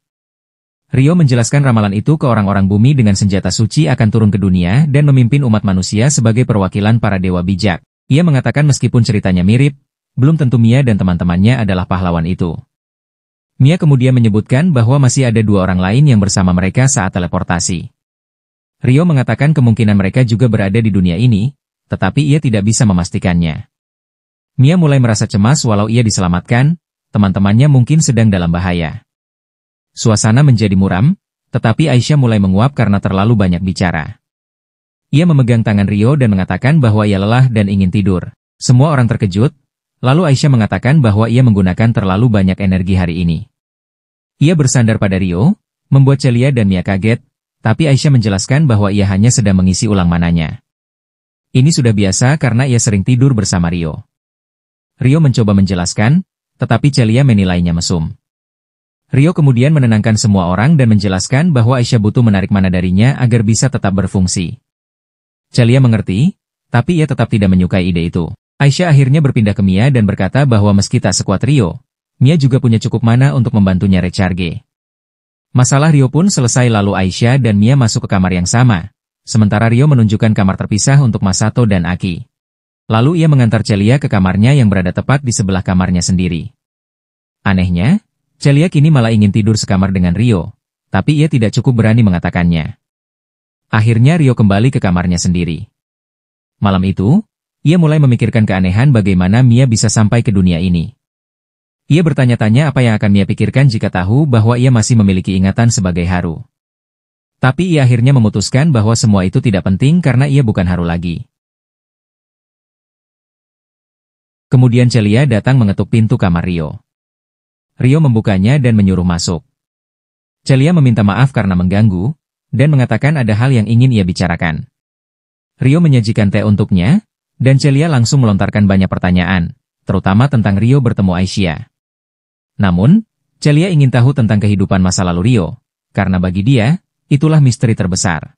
Rio menjelaskan ramalan itu ke orang-orang bumi dengan senjata suci akan turun ke dunia dan memimpin umat manusia sebagai perwakilan para dewa bijak. Ia mengatakan meskipun ceritanya mirip, belum tentu Mia dan teman-temannya adalah pahlawan itu. Mia kemudian menyebutkan bahwa masih ada 2 orang lain yang bersama mereka saat teleportasi. Rio mengatakan kemungkinan mereka juga berada di dunia ini, tetapi ia tidak bisa memastikannya. Mia mulai merasa cemas walau ia diselamatkan, teman-temannya mungkin sedang dalam bahaya. Suasana menjadi muram, tetapi Aisyah mulai menguap karena terlalu banyak bicara. Ia memegang tangan Rio dan mengatakan bahwa ia lelah dan ingin tidur. Semua orang terkejut, lalu Aisyah mengatakan bahwa ia menggunakan terlalu banyak energi hari ini. Ia bersandar pada Rio, membuat Celia dan Mia kaget, tapi Aisyah menjelaskan bahwa ia hanya sedang mengisi ulang mananya. Ini sudah biasa karena ia sering tidur bersama Rio. Rio mencoba menjelaskan, tetapi Celia menilainya mesum. Rio kemudian menenangkan semua orang dan menjelaskan bahwa Aisyah butuh menarik mana darinya agar bisa tetap berfungsi. Celia mengerti, tapi ia tetap tidak menyukai ide itu. Aisyah akhirnya berpindah ke Mia dan berkata bahwa meski tak sekuat Rio, Mia juga punya cukup mana untuk membantunya recharge. Masalah Rio pun selesai lalu Aisyah dan Mia masuk ke kamar yang sama, sementara Rio menunjukkan kamar terpisah untuk Masato dan Aki. Lalu ia mengantar Celia ke kamarnya yang berada tepat di sebelah kamarnya sendiri. Anehnya, Celia kini malah ingin tidur sekamar dengan Rio, tapi ia tidak cukup berani mengatakannya. Akhirnya Rio kembali ke kamarnya sendiri. Malam itu, ia mulai memikirkan keanehan bagaimana Mia bisa sampai ke dunia ini. Ia bertanya-tanya apa yang akan Mia pikirkan jika tahu bahwa ia masih memiliki ingatan sebagai Haru. Tapi ia akhirnya memutuskan bahwa semua itu tidak penting karena ia bukan Haru lagi. Kemudian Celia datang mengetuk pintu kamar Rio. Rio membukanya dan menyuruh masuk. Celia meminta maaf karena mengganggu, dan mengatakan ada hal yang ingin ia bicarakan. Rio menyajikan teh untuknya, dan Celia langsung melontarkan banyak pertanyaan, terutama tentang Rio bertemu Aisyah. Namun, Celia ingin tahu tentang kehidupan masa lalu Rio, karena bagi dia, itulah misteri terbesar.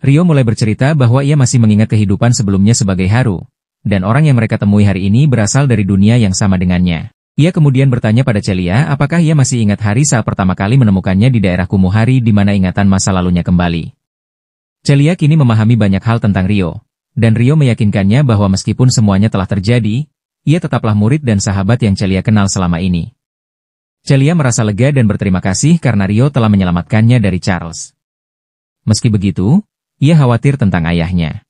Rio mulai bercerita bahwa ia masih mengingat kehidupan sebelumnya sebagai Haru, dan orang yang mereka temui hari ini berasal dari dunia yang sama dengannya. Ia kemudian bertanya pada Celia apakah ia masih ingat hari saat pertama kali menemukannya di daerah kumuh hari di mana ingatan masa lalunya kembali. Celia kini memahami banyak hal tentang Rio, dan Rio meyakinkannya bahwa meskipun semuanya telah terjadi, ia tetaplah murid dan sahabat yang Celia kenal selama ini. Celia merasa lega dan berterima kasih karena Rio telah menyelamatkannya dari Charles. Meski begitu, ia khawatir tentang ayahnya.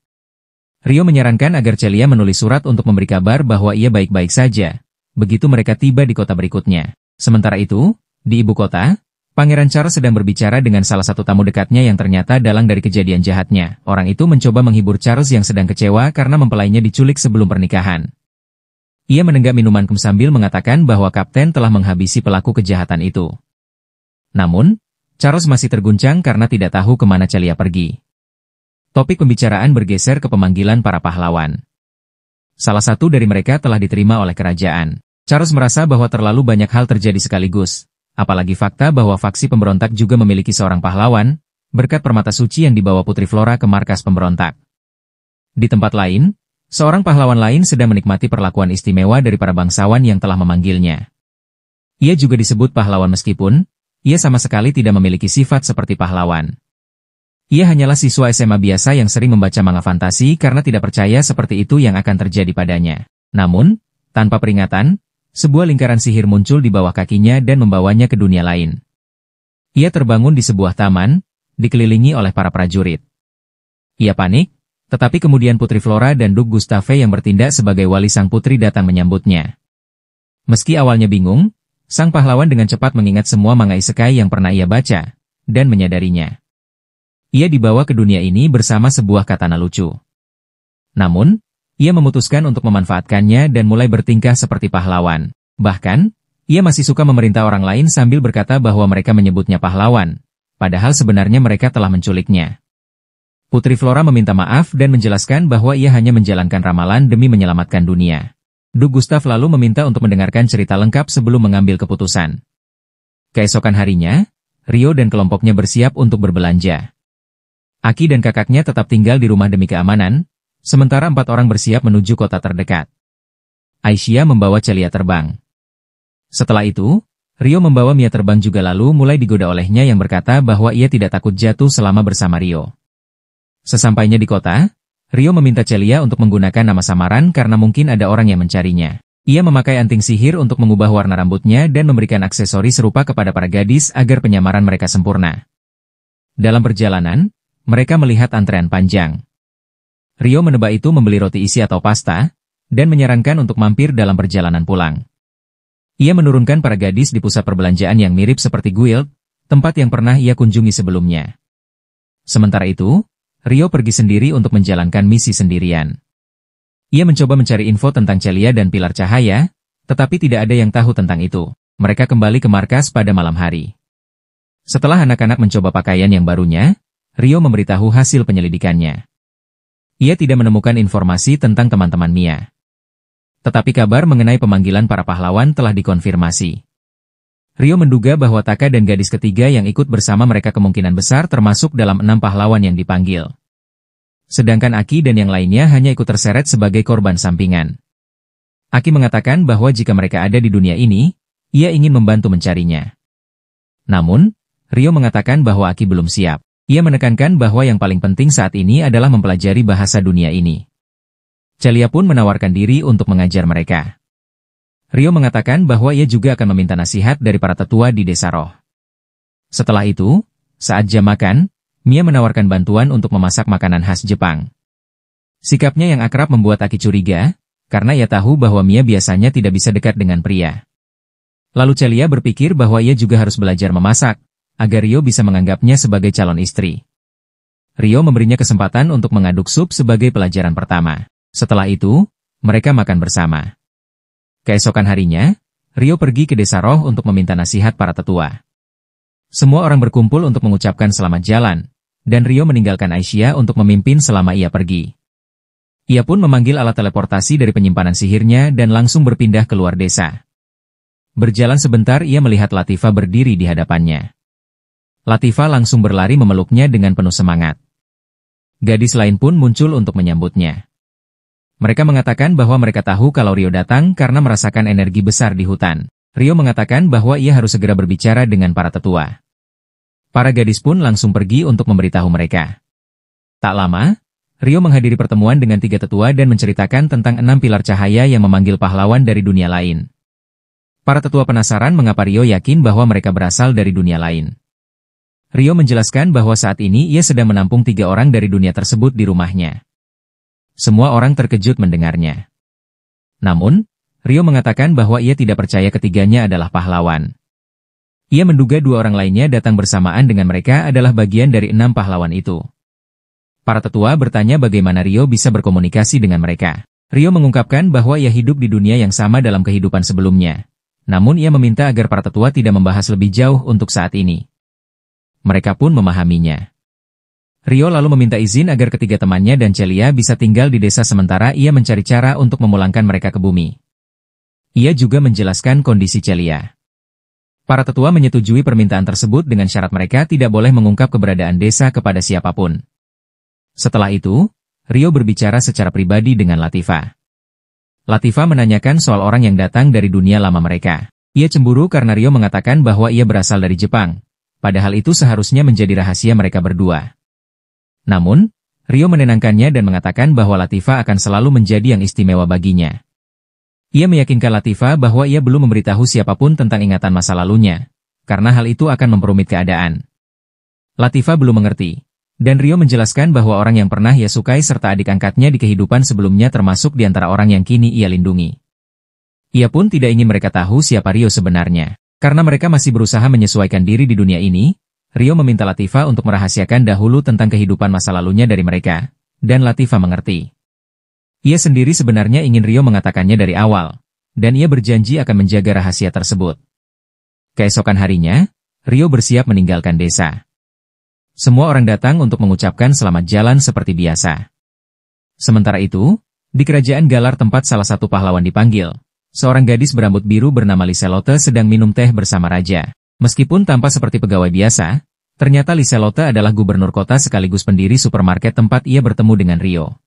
Rio menyarankan agar Celia menulis surat untuk memberi kabar bahwa ia baik-baik saja, begitu mereka tiba di kota berikutnya. Sementara itu, di ibu kota, Pangeran Charles sedang berbicara dengan salah satu tamu dekatnya yang ternyata dalang dari kejadian jahatnya. Orang itu mencoba menghibur Charles yang sedang kecewa karena mempelainya diculik sebelum pernikahan. Ia menenggak minuman sambil mengatakan bahwa kapten telah menghabisi pelaku kejahatan itu. Namun, Charles masih terguncang karena tidak tahu kemana Celia pergi. Topik pembicaraan bergeser ke pemanggilan para pahlawan. Salah satu dari mereka telah diterima oleh kerajaan. Charles merasa bahwa terlalu banyak hal terjadi sekaligus, apalagi fakta bahwa faksi pemberontak juga memiliki seorang pahlawan, berkat permata suci yang dibawa Putri Flora ke markas pemberontak. Di tempat lain, seorang pahlawan lain sedang menikmati perlakuan istimewa dari para bangsawan yang telah memanggilnya. Ia juga disebut pahlawan meskipun, ia sama sekali tidak memiliki sifat seperti pahlawan. Ia hanyalah siswa SMA biasa yang sering membaca manga fantasi karena tidak percaya seperti itu yang akan terjadi padanya. Namun, tanpa peringatan, sebuah lingkaran sihir muncul di bawah kakinya dan membawanya ke dunia lain. Ia terbangun di sebuah taman, dikelilingi oleh para prajurit. Ia panik, tetapi kemudian Putri Flora dan Duk Gustave yang bertindak sebagai wali sang putri datang menyambutnya. Meski awalnya bingung, sang pahlawan dengan cepat mengingat semua manga isekai yang pernah ia baca, dan menyadarinya. Ia dibawa ke dunia ini bersama sebuah katana lucu. Namun, ia memutuskan untuk memanfaatkannya dan mulai bertingkah seperti pahlawan. Bahkan, ia masih suka memerintah orang lain sambil berkata bahwa mereka menyebutnya pahlawan, padahal sebenarnya mereka telah menculiknya. Putri Flora meminta maaf dan menjelaskan bahwa ia hanya menjalankan ramalan demi menyelamatkan dunia. Duk Gustave lalu meminta untuk mendengarkan cerita lengkap sebelum mengambil keputusan. Keesokan harinya, Rio dan kelompoknya bersiap untuk berbelanja. Aki dan kakaknya tetap tinggal di rumah demi keamanan, sementara 4 orang bersiap menuju kota terdekat. Aisyah membawa Celia terbang. Setelah itu, Rio membawa Mia terbang juga lalu mulai digoda olehnya yang berkata bahwa ia tidak takut jatuh selama bersama Rio. Sesampainya di kota, Rio meminta Celia untuk menggunakan nama samaran karena mungkin ada orang yang mencarinya. Ia memakai anting sihir untuk mengubah warna rambutnya dan memberikan aksesori serupa kepada para gadis agar penyamaran mereka sempurna. Dalam perjalanan, mereka melihat antrean panjang. Rio menebak itu membeli roti isi atau pasta, dan menyarankan untuk mampir dalam perjalanan pulang. Ia menurunkan para gadis di pusat perbelanjaan yang mirip seperti guild, tempat yang pernah ia kunjungi sebelumnya. Sementara itu, Rio pergi sendiri untuk menjalankan misi sendirian. Ia mencoba mencari info tentang Celia dan Pilar Cahaya, tetapi tidak ada yang tahu tentang itu. Mereka kembali ke markas pada malam hari. Setelah anak-anak mencoba pakaian yang barunya, Rio memberitahu hasil penyelidikannya. Ia tidak menemukan informasi tentang teman-teman Mia. Tetapi kabar mengenai pemanggilan para pahlawan telah dikonfirmasi. Rio menduga bahwa Taka dan gadis ketiga yang ikut bersama mereka kemungkinan besar termasuk dalam 6 pahlawan yang dipanggil. Sedangkan Aki dan yang lainnya hanya ikut terseret sebagai korban sampingan. Aki mengatakan bahwa jika mereka ada di dunia ini, ia ingin membantu mencarinya. Namun, Rio mengatakan bahwa Aki belum siap. Ia menekankan bahwa yang paling penting saat ini adalah mempelajari bahasa dunia ini. Celia pun menawarkan diri untuk mengajar mereka. Rio mengatakan bahwa ia juga akan meminta nasihat dari para tetua di desa roh. Setelah itu, saat jam makan, Mia menawarkan bantuan untuk memasak makanan khas Jepang. Sikapnya yang akrab membuat Aki curiga, karena ia tahu bahwa Mia biasanya tidak bisa dekat dengan pria. Lalu Celia berpikir bahwa ia juga harus belajar memasak, agar Rio bisa menganggapnya sebagai calon istri. Rio memberinya kesempatan untuk mengaduk sup sebagai pelajaran pertama. Setelah itu, mereka makan bersama. Keesokan harinya, Rio pergi ke desa roh untuk meminta nasihat para tetua. Semua orang berkumpul untuk mengucapkan selamat jalan, dan Rio meninggalkan Aisyah untuk memimpin selama ia pergi. Ia pun memanggil alat teleportasi dari penyimpanan sihirnya dan langsung berpindah keluar desa. Berjalan sebentar ia melihat Latifa berdiri di hadapannya. Latifa langsung berlari memeluknya dengan penuh semangat. Gadis lain pun muncul untuk menyambutnya. Mereka mengatakan bahwa mereka tahu kalau Rio datang karena merasakan energi besar di hutan. Rio mengatakan bahwa ia harus segera berbicara dengan para tetua. Para gadis pun langsung pergi untuk memberitahu mereka. Tak lama, Rio menghadiri pertemuan dengan 3 tetua dan menceritakan tentang 6 pilar cahaya yang memanggil pahlawan dari dunia lain. Para tetua penasaran mengapa Rio yakin bahwa mereka berasal dari dunia lain. Rio menjelaskan bahwa saat ini ia sedang menampung 3 orang dari dunia tersebut di rumahnya. Semua orang terkejut mendengarnya. Namun, Rio mengatakan bahwa ia tidak percaya ketiganya adalah pahlawan. Ia menduga 2 orang lainnya datang bersamaan dengan mereka adalah bagian dari 6 pahlawan itu. Para tetua bertanya bagaimana Rio bisa berkomunikasi dengan mereka. Rio mengungkapkan bahwa ia hidup di dunia yang sama dalam kehidupan sebelumnya. Namun ia meminta agar para tetua tidak membahas lebih jauh untuk saat ini. Mereka pun memahaminya. Rio lalu meminta izin agar ketiga temannya dan Celia bisa tinggal di desa sementara ia mencari cara untuk memulangkan mereka ke bumi. Ia juga menjelaskan kondisi Celia. Para tetua menyetujui permintaan tersebut dengan syarat mereka tidak boleh mengungkap keberadaan desa kepada siapapun. Setelah itu, Rio berbicara secara pribadi dengan Latifa. Latifa menanyakan soal orang yang datang dari dunia lama mereka. Ia cemburu karena Rio mengatakan bahwa ia berasal dari Jepang. Padahal itu seharusnya menjadi rahasia mereka berdua. Namun, Rio menenangkannya dan mengatakan bahwa Latifah akan selalu menjadi yang istimewa baginya. Ia meyakinkan Latifah bahwa ia belum memberitahu siapapun tentang ingatan masa lalunya, karena hal itu akan memperumit keadaan. Latifah belum mengerti, dan Rio menjelaskan bahwa orang yang pernah ia sukai serta adik angkatnya di kehidupan sebelumnya termasuk di antara orang yang kini ia lindungi. Ia pun tidak ingin mereka tahu siapa Rio sebenarnya. Karena mereka masih berusaha menyesuaikan diri di dunia ini, Rio meminta Latifah untuk merahasiakan dahulu tentang kehidupan masa lalunya dari mereka, dan Latifah mengerti. Ia sendiri sebenarnya ingin Rio mengatakannya dari awal, dan ia berjanji akan menjaga rahasia tersebut. Keesokan harinya, Rio bersiap meninggalkan desa. Semua orang datang untuk mengucapkan selamat jalan seperti biasa. Sementara itu, di kerajaan Galar tempat salah satu pahlawan dipanggil, seorang gadis berambut biru bernama Liselotte sedang minum teh bersama raja. Meskipun tampak seperti pegawai biasa, ternyata Liselotte adalah gubernur kota sekaligus pendiri supermarket tempat ia bertemu dengan Rio.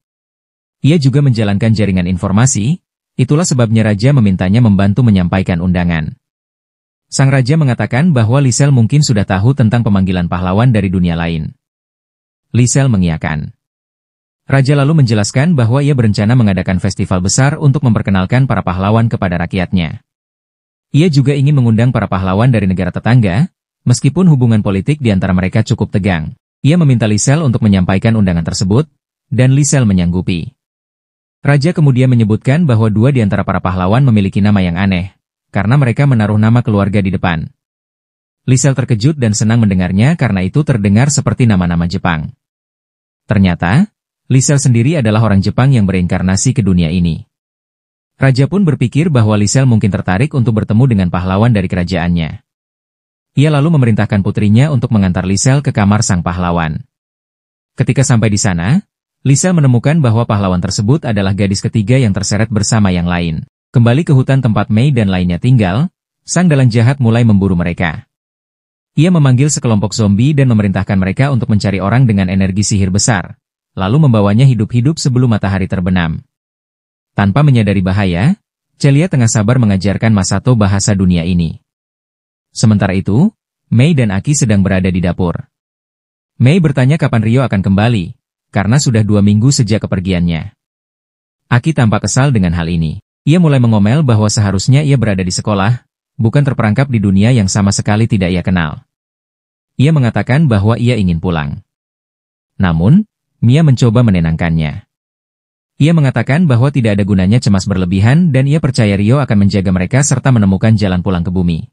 Ia juga menjalankan jaringan informasi, itulah sebabnya raja memintanya membantu menyampaikan undangan. Sang raja mengatakan bahwa Lisel mungkin sudah tahu tentang pemanggilan pahlawan dari dunia lain. Lisel mengiyakan. Raja lalu menjelaskan bahwa ia berencana mengadakan festival besar untuk memperkenalkan para pahlawan kepada rakyatnya. Ia juga ingin mengundang para pahlawan dari negara tetangga, meskipun hubungan politik di antara mereka cukup tegang. Ia meminta Lisel untuk menyampaikan undangan tersebut, dan Lisel menyanggupi. Raja kemudian menyebutkan bahwa dua di antara para pahlawan memiliki nama yang aneh, karena mereka menaruh nama keluarga di depan. Lisel terkejut dan senang mendengarnya karena itu terdengar seperti nama-nama Jepang. Ternyata, Lisel sendiri adalah orang Jepang yang bereinkarnasi ke dunia ini. Raja pun berpikir bahwa Lisel mungkin tertarik untuk bertemu dengan pahlawan dari kerajaannya. Ia lalu memerintahkan putrinya untuk mengantar Lisel ke kamar sang pahlawan. Ketika sampai di sana, Lisel menemukan bahwa pahlawan tersebut adalah gadis ketiga yang terseret bersama yang lain. Kembali ke hutan tempat Mei dan lainnya tinggal, sang dalang jahat mulai memburu mereka. Ia memanggil sekelompok zombie dan memerintahkan mereka untuk mencari orang dengan energi sihir besar, lalu membawanya hidup-hidup sebelum matahari terbenam. Tanpa menyadari bahaya, Celia tengah sabar mengajarkan Masato bahasa dunia ini. Sementara itu, Mei dan Aki sedang berada di dapur. Mei bertanya kapan Rio akan kembali, karena sudah 2 minggu sejak kepergiannya. Aki tampak kesal dengan hal ini. Ia mulai mengomel bahwa seharusnya ia berada di sekolah, bukan terperangkap di dunia yang sama sekali tidak ia kenal. Ia mengatakan bahwa ia ingin pulang. Namun, Mia mencoba menenangkannya. Ia mengatakan bahwa tidak ada gunanya cemas berlebihan dan ia percaya Rio akan menjaga mereka serta menemukan jalan pulang ke bumi.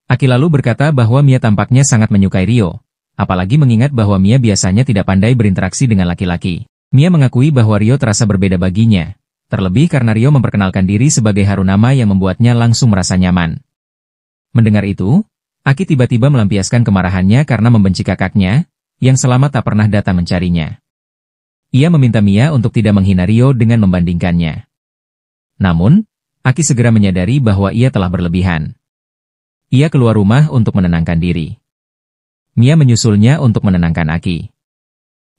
Aki lalu berkata bahwa Mia tampaknya sangat menyukai Rio, apalagi mengingat bahwa Mia biasanya tidak pandai berinteraksi dengan laki-laki. Mia mengakui bahwa Rio terasa berbeda baginya, terlebih karena Rio memperkenalkan diri sebagai harunama yang membuatnya langsung merasa nyaman. Mendengar itu, Aki tiba-tiba melampiaskan kemarahannya karena membenci kakaknya, yang selama tak pernah datang mencarinya. Ia meminta Mia untuk tidak menghina Rio dengan membandingkannya. Namun, Aki segera menyadari bahwa ia telah berlebihan. Ia keluar rumah untuk menenangkan diri. Mia menyusulnya untuk menenangkan Aki.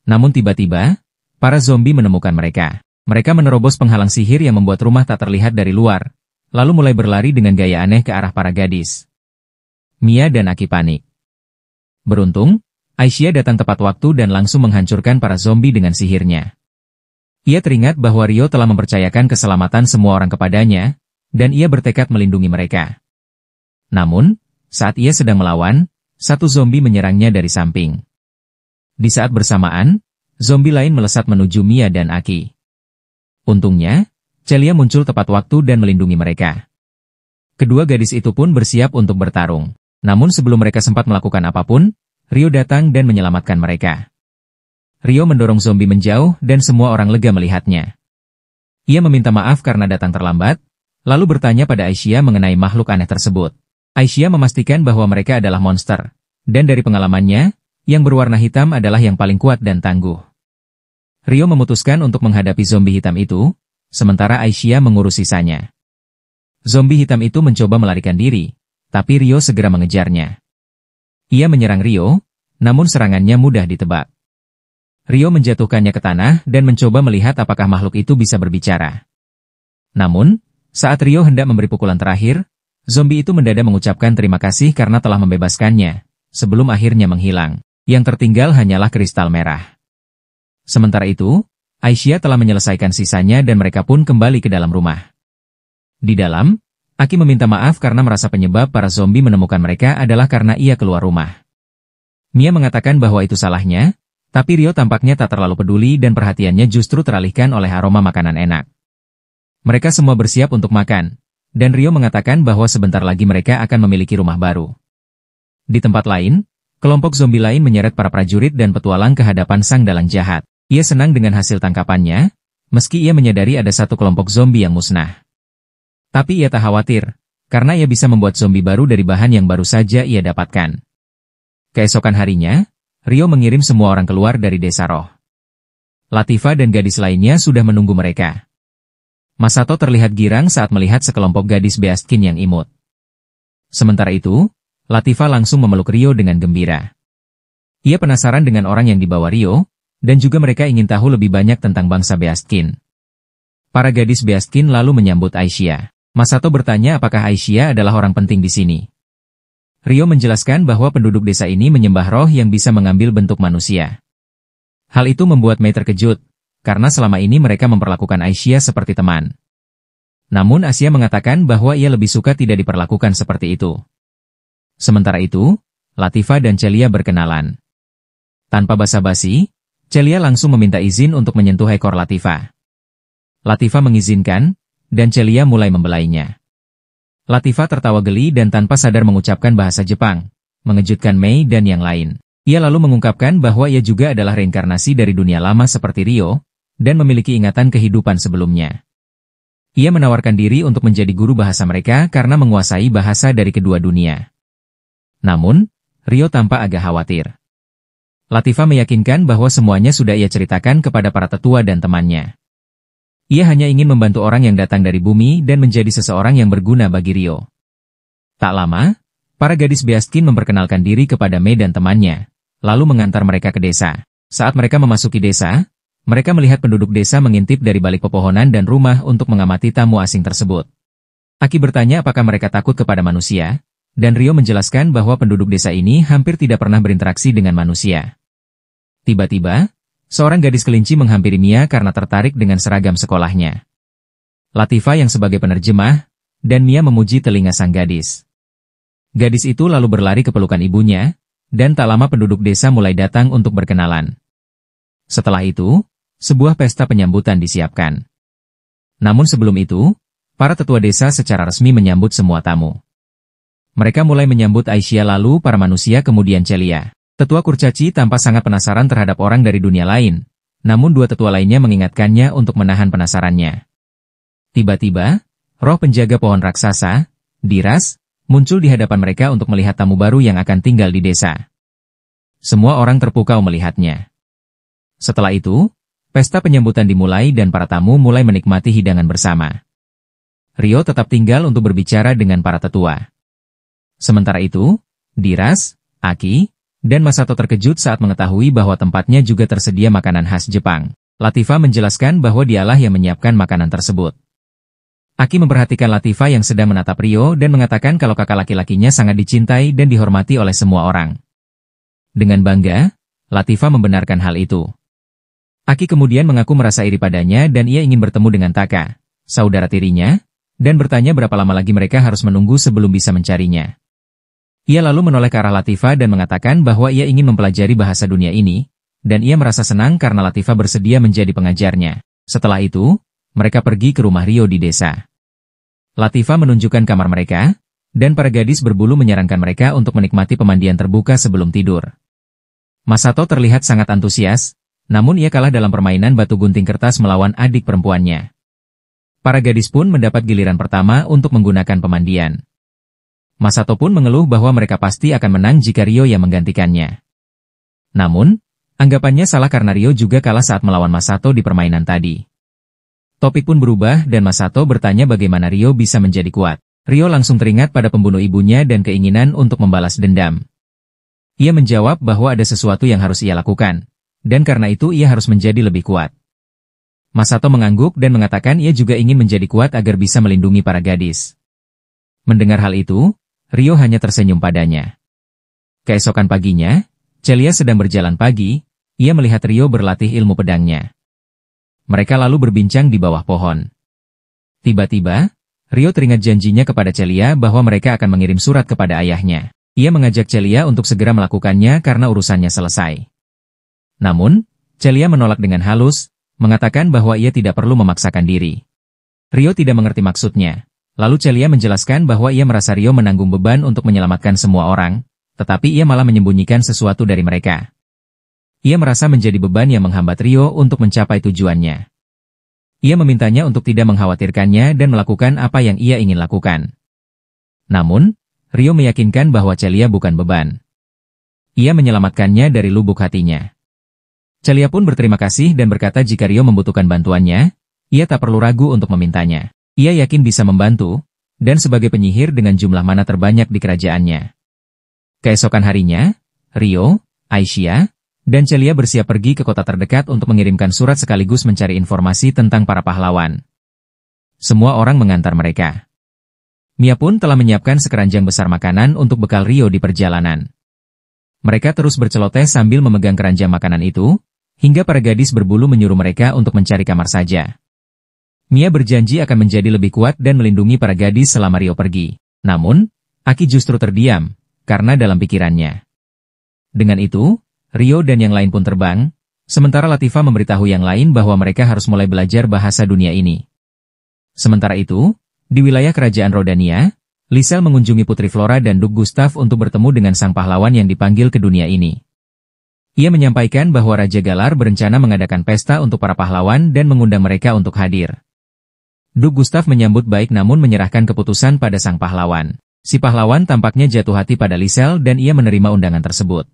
Namun tiba-tiba, para zombie menemukan mereka. Mereka menerobos penghalang sihir yang membuat rumah tak terlihat dari luar, lalu mulai berlari dengan gaya aneh ke arah para gadis. Mia dan Aki panik. Beruntung, Aisyah datang tepat waktu dan langsung menghancurkan para zombie dengan sihirnya. Ia teringat bahwa Rio telah mempercayakan keselamatan semua orang kepadanya, dan ia bertekad melindungi mereka. Namun, saat ia sedang melawan, satu zombie menyerangnya dari samping. Di saat bersamaan, zombie lain melesat menuju Mia dan Aki. Untungnya, Celia muncul tepat waktu dan melindungi mereka. Kedua gadis itu pun bersiap untuk bertarung. Namun sebelum mereka sempat melakukan apapun, Rio datang dan menyelamatkan mereka. Rio mendorong zombie menjauh dan semua orang lega melihatnya. Ia meminta maaf karena datang terlambat, lalu bertanya pada Aisyah mengenai makhluk aneh tersebut. Aisyah memastikan bahwa mereka adalah monster, dan dari pengalamannya, yang berwarna hitam adalah yang paling kuat dan tangguh. Rio memutuskan untuk menghadapi zombie hitam itu, sementara Aisyah mengurus sisanya. Zombie hitam itu mencoba melarikan diri, tapi Rio segera mengejarnya. Ia menyerang Rio, namun serangannya mudah ditebak. Rio menjatuhkannya ke tanah dan mencoba melihat apakah makhluk itu bisa berbicara. Namun, saat Rio hendak memberi pukulan terakhir, zombie itu mendadak mengucapkan terima kasih karena telah membebaskannya, sebelum akhirnya menghilang. Yang tertinggal hanyalah kristal merah. Sementara itu, Aisyah telah menyelesaikan sisanya dan mereka pun kembali ke dalam rumah. Di dalam, Aki meminta maaf karena merasa penyebab para zombie menemukan mereka adalah karena ia keluar rumah. Mia mengatakan bahwa itu salahnya, tapi Rio tampaknya tak terlalu peduli dan perhatiannya justru teralihkan oleh aroma makanan enak. Mereka semua bersiap untuk makan, dan Rio mengatakan bahwa sebentar lagi mereka akan memiliki rumah baru. Di tempat lain, kelompok zombie lain menyeret para prajurit dan petualang ke hadapan sang dalang jahat. Ia senang dengan hasil tangkapannya, meski ia menyadari ada satu kelompok zombie yang musnah. Tapi ia tak khawatir, karena ia bisa membuat zombie baru dari bahan yang baru saja ia dapatkan. Keesokan harinya, Rio mengirim semua orang keluar dari desa Roh. Latifah dan gadis lainnya sudah menunggu mereka. Masato terlihat girang saat melihat sekelompok gadis Beastkin yang imut. Sementara itu, Latifah langsung memeluk Rio dengan gembira. Ia penasaran dengan orang yang dibawa Rio, dan juga mereka ingin tahu lebih banyak tentang bangsa Beastkin. Para gadis Beastkin lalu menyambut Aisyah. Masato bertanya apakah Aisyah adalah orang penting di sini. Rio menjelaskan bahwa penduduk desa ini menyembah roh yang bisa mengambil bentuk manusia. Hal itu membuat Mei terkejut, karena selama ini mereka memperlakukan Aisyah seperti teman. Namun Asia mengatakan bahwa ia lebih suka tidak diperlakukan seperti itu. Sementara itu, Latifah dan Celia berkenalan. Tanpa basa-basi, Celia langsung meminta izin untuk menyentuh ekor Latifah. Latifah mengizinkan, dan Celia mulai membelainya. Latifah tertawa geli dan tanpa sadar mengucapkan bahasa Jepang, mengejutkan Mei dan yang lain. Ia lalu mengungkapkan bahwa ia juga adalah reinkarnasi dari dunia lama seperti Rio, dan memiliki ingatan kehidupan sebelumnya. Ia menawarkan diri untuk menjadi guru bahasa mereka karena menguasai bahasa dari kedua dunia. Namun, Rio tampak agak khawatir. Latifah meyakinkan bahwa semuanya sudah ia ceritakan kepada para tetua dan temannya. Ia hanya ingin membantu orang yang datang dari bumi dan menjadi seseorang yang berguna bagi Rio. Tak lama, para gadis Beastkin memperkenalkan diri kepada Mei dan temannya, lalu mengantar mereka ke desa. Saat mereka memasuki desa, mereka melihat penduduk desa mengintip dari balik pepohonan dan rumah untuk mengamati tamu asing tersebut. Aki bertanya apakah mereka takut kepada manusia, dan Rio menjelaskan bahwa penduduk desa ini hampir tidak pernah berinteraksi dengan manusia. Tiba-tiba, seorang gadis kelinci menghampiri Mia karena tertarik dengan seragam sekolahnya. Latifah yang sebagai penerjemah, dan Mia memuji telinga sang gadis. Gadis itu lalu berlari ke pelukan ibunya, dan tak lama penduduk desa mulai datang untuk berkenalan. Setelah itu, sebuah pesta penyambutan disiapkan. Namun sebelum itu, para tetua desa secara resmi menyambut semua tamu. Mereka mulai menyambut Aisyah lalu para manusia kemudian Celia. Tetua Kurcaci tampak sangat penasaran terhadap orang dari dunia lain, namun dua tetua lainnya mengingatkannya untuk menahan penasarannya. Tiba-tiba, roh penjaga pohon raksasa, Diras, muncul di hadapan mereka untuk melihat tamu baru yang akan tinggal di desa. Semua orang terpukau melihatnya. Setelah itu, pesta penyambutan dimulai dan para tamu mulai menikmati hidangan bersama. Rio tetap tinggal untuk berbicara dengan para tetua. Sementara itu, Diras, Aki, dan Masato terkejut saat mengetahui bahwa tempatnya juga tersedia makanan khas Jepang. Latifah menjelaskan bahwa dialah yang menyiapkan makanan tersebut. Aki memperhatikan Latifah yang sedang menatap Rio dan mengatakan kalau kakak laki-lakinya sangat dicintai dan dihormati oleh semua orang. Dengan bangga, Latifah membenarkan hal itu. Aki kemudian mengaku merasa iri padanya dan ia ingin bertemu dengan Taka, saudara tirinya, dan bertanya berapa lama lagi mereka harus menunggu sebelum bisa mencarinya. Ia lalu menoleh ke arah Latifah dan mengatakan bahwa ia ingin mempelajari bahasa dunia ini, dan ia merasa senang karena Latifah bersedia menjadi pengajarnya. Setelah itu, mereka pergi ke rumah Rio di desa. Latifah menunjukkan kamar mereka, dan para gadis berbulu menyarankan mereka untuk menikmati pemandian terbuka sebelum tidur. Masato terlihat sangat antusias, namun ia kalah dalam permainan batu gunting kertas melawan adik perempuannya. Para gadis pun mendapat giliran pertama untuk menggunakan pemandian. Masato pun mengeluh bahwa mereka pasti akan menang jika Rio yang menggantikannya. Namun, anggapannya salah karena Rio juga kalah saat melawan Masato di permainan tadi. Topik pun berubah dan Masato bertanya bagaimana Rio bisa menjadi kuat. Rio langsung teringat pada pembunuh ibunya dan keinginan untuk membalas dendam. Ia menjawab bahwa ada sesuatu yang harus ia lakukan, dan karena itu ia harus menjadi lebih kuat. Masato mengangguk dan mengatakan ia juga ingin menjadi kuat agar bisa melindungi para gadis. Mendengar hal itu, Rio hanya tersenyum padanya. Keesokan paginya, Celia sedang berjalan pagi, ia melihat Rio berlatih ilmu pedangnya. Mereka lalu berbincang di bawah pohon. Tiba-tiba, Rio teringat janjinya kepada Celia bahwa mereka akan mengirim surat kepada ayahnya. Ia mengajak Celia untuk segera melakukannya karena urusannya selesai. Namun, Celia menolak dengan halus, mengatakan bahwa ia tidak perlu memaksakan diri. Rio tidak mengerti maksudnya. Lalu Celia menjelaskan bahwa ia merasa Rio menanggung beban untuk menyelamatkan semua orang, tetapi ia malah menyembunyikan sesuatu dari mereka. Ia merasa menjadi beban yang menghambat Rio untuk mencapai tujuannya. Ia memintanya untuk tidak mengkhawatirkannya dan melakukan apa yang ia ingin lakukan. Namun, Rio meyakinkan bahwa Celia bukan beban. Ia menyelamatkannya dari lubuk hatinya. Celia pun berterima kasih dan berkata jika Rio membutuhkan bantuannya, ia tak perlu ragu untuk memintanya. Ia yakin bisa membantu, dan sebagai penyihir dengan jumlah mana terbanyak di kerajaannya. Keesokan harinya, Rio, Aisyah, dan Celia bersiap pergi ke kota terdekat untuk mengirimkan surat sekaligus mencari informasi tentang para pahlawan. Semua orang mengantar mereka. Mia pun telah menyiapkan sekeranjang besar makanan untuk bekal Rio di perjalanan. Mereka terus berceloteh sambil memegang keranjang makanan itu, hingga para gadis berbulu menyuruh mereka untuk mencari kamar saja. Mia berjanji akan menjadi lebih kuat dan melindungi para gadis selama Rio pergi. Namun, Aki justru terdiam, karena dalam pikirannya. Dengan itu, Rio dan yang lain pun terbang, sementara Latifah memberitahu yang lain bahwa mereka harus mulai belajar bahasa dunia ini. Sementara itu, di wilayah kerajaan Rodania, Lisel mengunjungi Putri Flora dan Duk Gustav untuk bertemu dengan sang pahlawan yang dipanggil ke dunia ini. Ia menyampaikan bahwa Raja Galar berencana mengadakan pesta untuk para pahlawan dan mengundang mereka untuk hadir. Duk Gustav menyambut baik namun menyerahkan keputusan pada sang pahlawan. Si pahlawan tampaknya jatuh hati pada Lisel dan ia menerima undangan tersebut.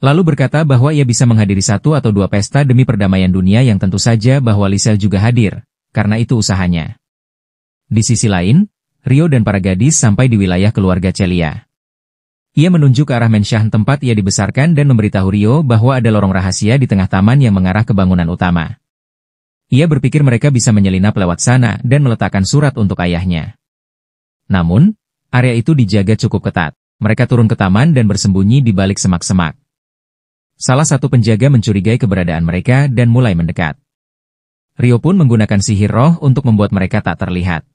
Lalu berkata bahwa ia bisa menghadiri 1 atau 2 pesta demi perdamaian dunia yang tentu saja bahwa Lisel juga hadir, karena itu usahanya. Di sisi lain, Rio dan para gadis sampai di wilayah keluarga Celia. Ia menunjuk ke arah Menshahan tempat ia dibesarkan dan memberitahu Rio bahwa ada lorong rahasia di tengah taman yang mengarah ke bangunan utama. Ia berpikir mereka bisa menyelinap lewat sana dan meletakkan surat untuk ayahnya. Namun, area itu dijaga cukup ketat. Mereka turun ke taman dan bersembunyi di balik semak-semak. Salah satu penjaga mencurigai keberadaan mereka dan mulai mendekat. Rio pun menggunakan sihir roh untuk membuat mereka tak terlihat.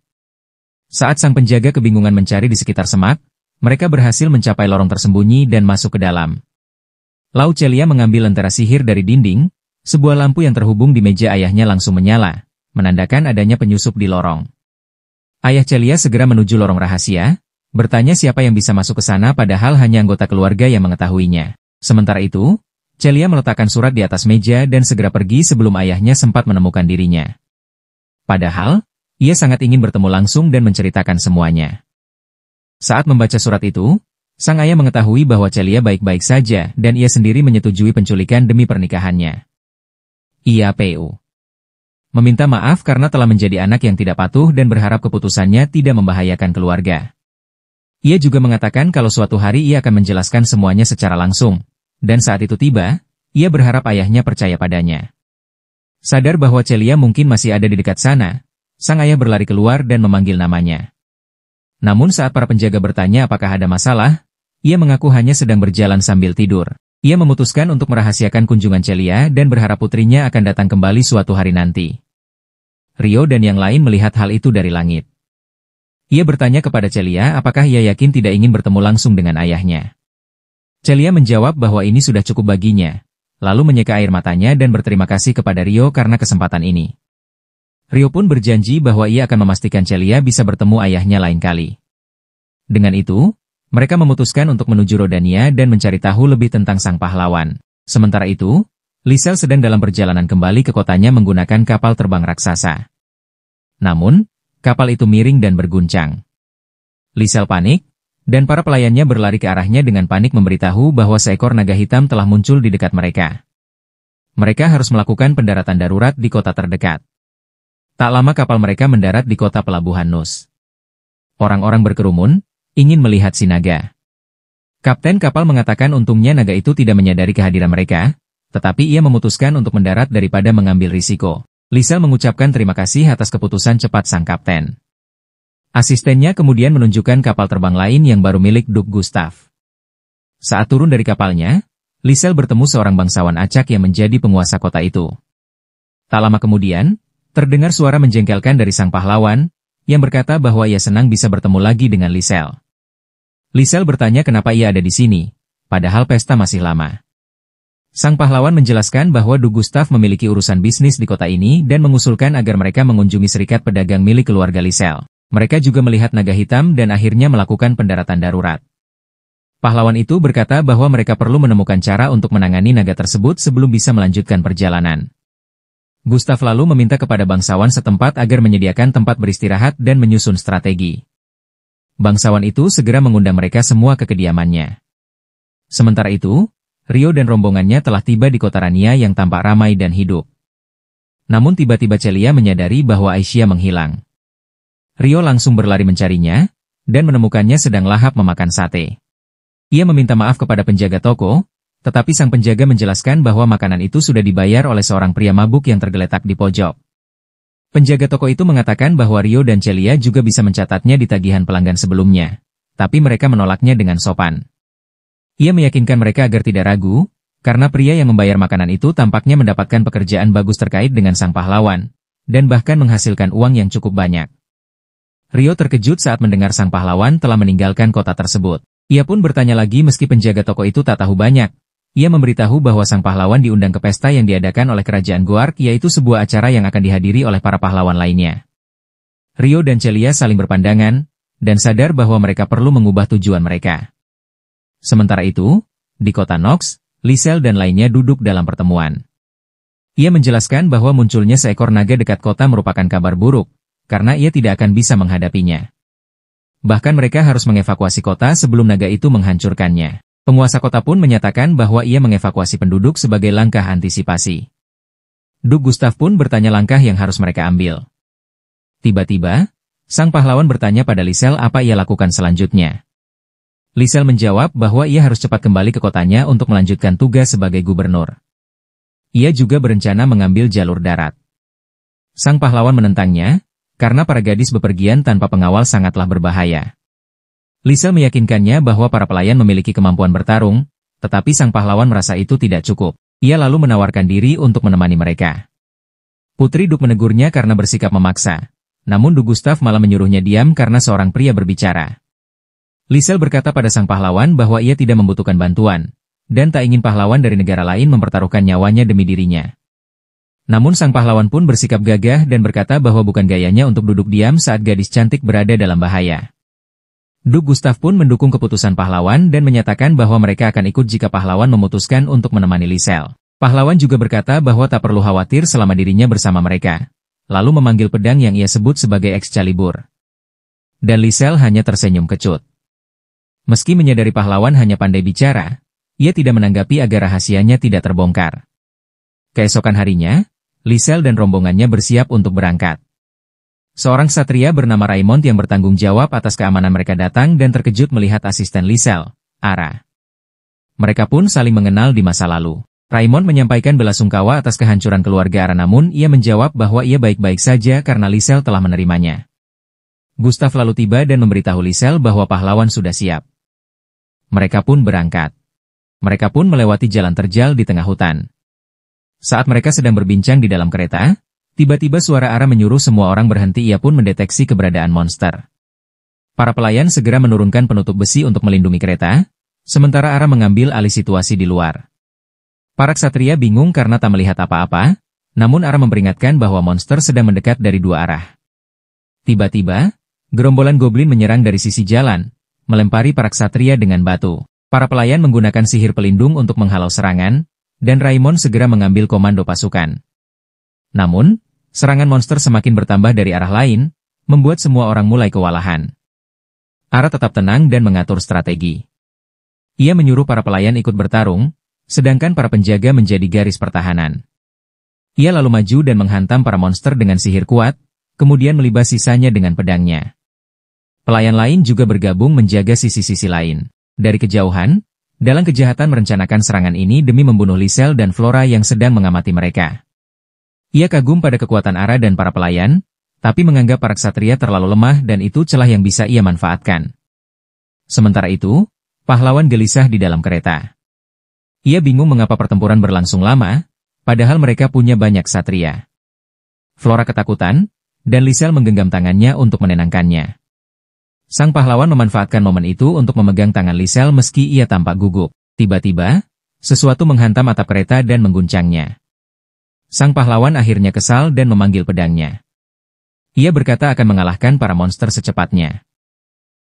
Saat sang penjaga kebingungan mencari di sekitar semak, mereka berhasil mencapai lorong tersembunyi dan masuk ke dalam. Lau Celia mengambil lentera sihir dari dinding, sebuah lampu yang terhubung di meja ayahnya langsung menyala, menandakan adanya penyusup di lorong. Ayah Celia segera menuju lorong rahasia, bertanya siapa yang bisa masuk ke sana padahal hanya anggota keluarga yang mengetahuinya. Sementara itu, Celia meletakkan surat di atas meja dan segera pergi sebelum ayahnya sempat menemukan dirinya. Padahal, ia sangat ingin bertemu langsung dan menceritakan semuanya. Saat membaca surat itu, sang ayah mengetahui bahwa Celia baik-baik saja dan ia sendiri menyetujui penculikan demi pernikahannya. Ia meminta maaf karena telah menjadi anak yang tidak patuh dan berharap keputusannya tidak membahayakan keluarga. Ia juga mengatakan kalau suatu hari ia akan menjelaskan semuanya secara langsung, dan saat itu tiba, ia berharap ayahnya percaya padanya. Sadar bahwa Celia mungkin masih ada di dekat sana, sang ayah berlari keluar dan memanggil namanya. Namun saat para penjaga bertanya apakah ada masalah, ia mengaku hanya sedang berjalan sambil tidur. Ia memutuskan untuk merahasiakan kunjungan Celia dan berharap putrinya akan datang kembali suatu hari nanti. Rio dan yang lain melihat hal itu dari langit. Ia bertanya kepada Celia apakah ia yakin tidak ingin bertemu langsung dengan ayahnya. Celia menjawab bahwa ini sudah cukup baginya, lalu menyeka air matanya dan berterima kasih kepada Rio karena kesempatan ini. Rio pun berjanji bahwa ia akan memastikan Celia bisa bertemu ayahnya lain kali. Dengan itu, mereka memutuskan untuk menuju Rodania dan mencari tahu lebih tentang sang pahlawan. Sementara itu, Lisel sedang dalam perjalanan kembali ke kotanya menggunakan kapal terbang raksasa. Namun, kapal itu miring dan berguncang. Lisel panik, dan para pelayannya berlari ke arahnya dengan panik memberitahu bahwa seekor naga hitam telah muncul di dekat mereka. Mereka harus melakukan pendaratan darurat di kota terdekat. Tak lama kapal mereka mendarat di kota pelabuhan Nus. Orang-orang berkerumun, ingin melihat si naga. Kapten kapal mengatakan untungnya naga itu tidak menyadari kehadiran mereka, tetapi ia memutuskan untuk mendarat daripada mengambil risiko. Lisel mengucapkan terima kasih atas keputusan cepat sang kapten. Asistennya kemudian menunjukkan kapal terbang lain yang baru milik Duk Gustav. Saat turun dari kapalnya, Lisel bertemu seorang bangsawan acak yang menjadi penguasa kota itu. Tak lama kemudian, terdengar suara menjengkelkan dari sang pahlawan, yang berkata bahwa ia senang bisa bertemu lagi dengan Lisel. Lisel bertanya kenapa ia ada di sini, padahal pesta masih lama. Sang pahlawan menjelaskan bahwa Du Gustaf memiliki urusan bisnis di kota ini dan mengusulkan agar mereka mengunjungi serikat pedagang milik keluarga Lisel. Mereka juga melihat naga hitam dan akhirnya melakukan pendaratan darurat. Pahlawan itu berkata bahwa mereka perlu menemukan cara untuk menangani naga tersebut sebelum bisa melanjutkan perjalanan. Gustaf lalu meminta kepada bangsawan setempat agar menyediakan tempat beristirahat dan menyusun strategi. Bangsawan itu segera mengundang mereka semua ke kediamannya. Sementara itu, Rio dan rombongannya telah tiba di kota Rania yang tampak ramai dan hidup. Namun tiba-tiba Celia menyadari bahwa Aisyah menghilang. Rio langsung berlari mencarinya, dan menemukannya sedang lahap memakan sate. Ia meminta maaf kepada penjaga toko, tetapi sang penjaga menjelaskan bahwa makanan itu sudah dibayar oleh seorang pria mabuk yang tergeletak di pojok. Penjaga toko itu mengatakan bahwa Rio dan Celia juga bisa mencatatnya di tagihan pelanggan sebelumnya, tapi mereka menolaknya dengan sopan. Ia meyakinkan mereka agar tidak ragu, karena pria yang membayar makanan itu tampaknya mendapatkan pekerjaan bagus terkait dengan sang pahlawan, dan bahkan menghasilkan uang yang cukup banyak. Rio terkejut saat mendengar sang pahlawan telah meninggalkan kota tersebut. Ia pun bertanya lagi meski penjaga toko itu tak tahu banyak. Ia memberitahu bahwa sang pahlawan diundang ke pesta yang diadakan oleh kerajaan Guark, yaitu sebuah acara yang akan dihadiri oleh para pahlawan lainnya. Rio dan Celia saling berpandangan, dan sadar bahwa mereka perlu mengubah tujuan mereka. Sementara itu, di kota Nox, Lisel dan lainnya duduk dalam pertemuan. Ia menjelaskan bahwa munculnya seekor naga dekat kota merupakan kabar buruk, karena ia tidak akan bisa menghadapinya. Bahkan mereka harus mengevakuasi kota sebelum naga itu menghancurkannya. Penguasa kota pun menyatakan bahwa ia mengevakuasi penduduk sebagai langkah antisipasi. Du Gustaf pun bertanya langkah yang harus mereka ambil. Tiba-tiba, sang pahlawan bertanya pada Lisel apa ia lakukan selanjutnya. Lisel menjawab bahwa ia harus cepat kembali ke kotanya untuk melanjutkan tugas sebagai gubernur. Ia juga berencana mengambil jalur darat. Sang pahlawan menentangnya, karena para gadis bepergian tanpa pengawal sangatlah berbahaya. Lisel meyakinkannya bahwa para pelayan memiliki kemampuan bertarung, tetapi sang pahlawan merasa itu tidak cukup. Ia lalu menawarkan diri untuk menemani mereka. Putri Duk menegurnya karena bersikap memaksa, namun Du Gustaf malah menyuruhnya diam karena seorang pria berbicara. Lisel berkata pada sang pahlawan bahwa ia tidak membutuhkan bantuan, dan tak ingin pahlawan dari negara lain mempertaruhkan nyawanya demi dirinya. Namun sang pahlawan pun bersikap gagah dan berkata bahwa bukan gayanya untuk duduk diam saat gadis cantik berada dalam bahaya. Du Gustaf pun mendukung keputusan pahlawan dan menyatakan bahwa mereka akan ikut jika pahlawan memutuskan untuk menemani Lisel. Pahlawan juga berkata bahwa tak perlu khawatir selama dirinya bersama mereka, lalu memanggil pedang yang ia sebut sebagai Excalibur. Dan Lisel hanya tersenyum kecut. Meski menyadari pahlawan hanya pandai bicara, ia tidak menanggapi agar rahasianya tidak terbongkar. Keesokan harinya, Lisel dan rombongannya bersiap untuk berangkat. Seorang ksatria bernama Raymond yang bertanggung jawab atas keamanan mereka datang dan terkejut melihat asisten Lisel, Ara. Mereka pun saling mengenal di masa lalu. Raymond menyampaikan belasungkawa atas kehancuran keluarga Ara, namun ia menjawab bahwa ia baik-baik saja karena Lisel telah menerimanya. Gustaf lalu tiba dan memberitahu Lisel bahwa pahlawan sudah siap. Mereka pun berangkat. Mereka pun melewati jalan terjal di tengah hutan. Saat mereka sedang berbincang di dalam kereta, tiba-tiba suara Ara menyuruh semua orang berhenti. Ia pun mendeteksi keberadaan monster. Para pelayan segera menurunkan penutup besi untuk melindungi kereta, sementara Ara mengambil alih situasi di luar. Para ksatria bingung karena tak melihat apa-apa, namun Ara memperingatkan bahwa monster sedang mendekat dari dua arah. Tiba-tiba, gerombolan goblin menyerang dari sisi jalan, melempari para ksatria dengan batu. Para pelayan menggunakan sihir pelindung untuk menghalau serangan, dan Raymond segera mengambil komando pasukan. Namun, serangan monster semakin bertambah dari arah lain, membuat semua orang mulai kewalahan. Ara tetap tenang dan mengatur strategi. Ia menyuruh para pelayan ikut bertarung, sedangkan para penjaga menjadi garis pertahanan. Ia lalu maju dan menghantam para monster dengan sihir kuat, kemudian melibas sisanya dengan pedangnya. Pelayan lain juga bergabung menjaga sisi-sisi lain. Dari kejauhan, Dalang Kejahatan merencanakan serangan ini demi membunuh Lisel dan Flora yang sedang mengamati mereka. Ia kagum pada kekuatan Ara dan para pelayan, tapi menganggap para ksatria terlalu lemah dan itu celah yang bisa ia manfaatkan. Sementara itu, pahlawan gelisah di dalam kereta. Ia bingung mengapa pertempuran berlangsung lama, padahal mereka punya banyak satria. Flora ketakutan, dan Lisel menggenggam tangannya untuk menenangkannya. Sang pahlawan memanfaatkan momen itu untuk memegang tangan Lisel meski ia tampak gugup. Tiba-tiba, sesuatu menghantam atap kereta dan mengguncangnya. Sang pahlawan akhirnya kesal dan memanggil pedangnya. Ia berkata akan mengalahkan para monster secepatnya.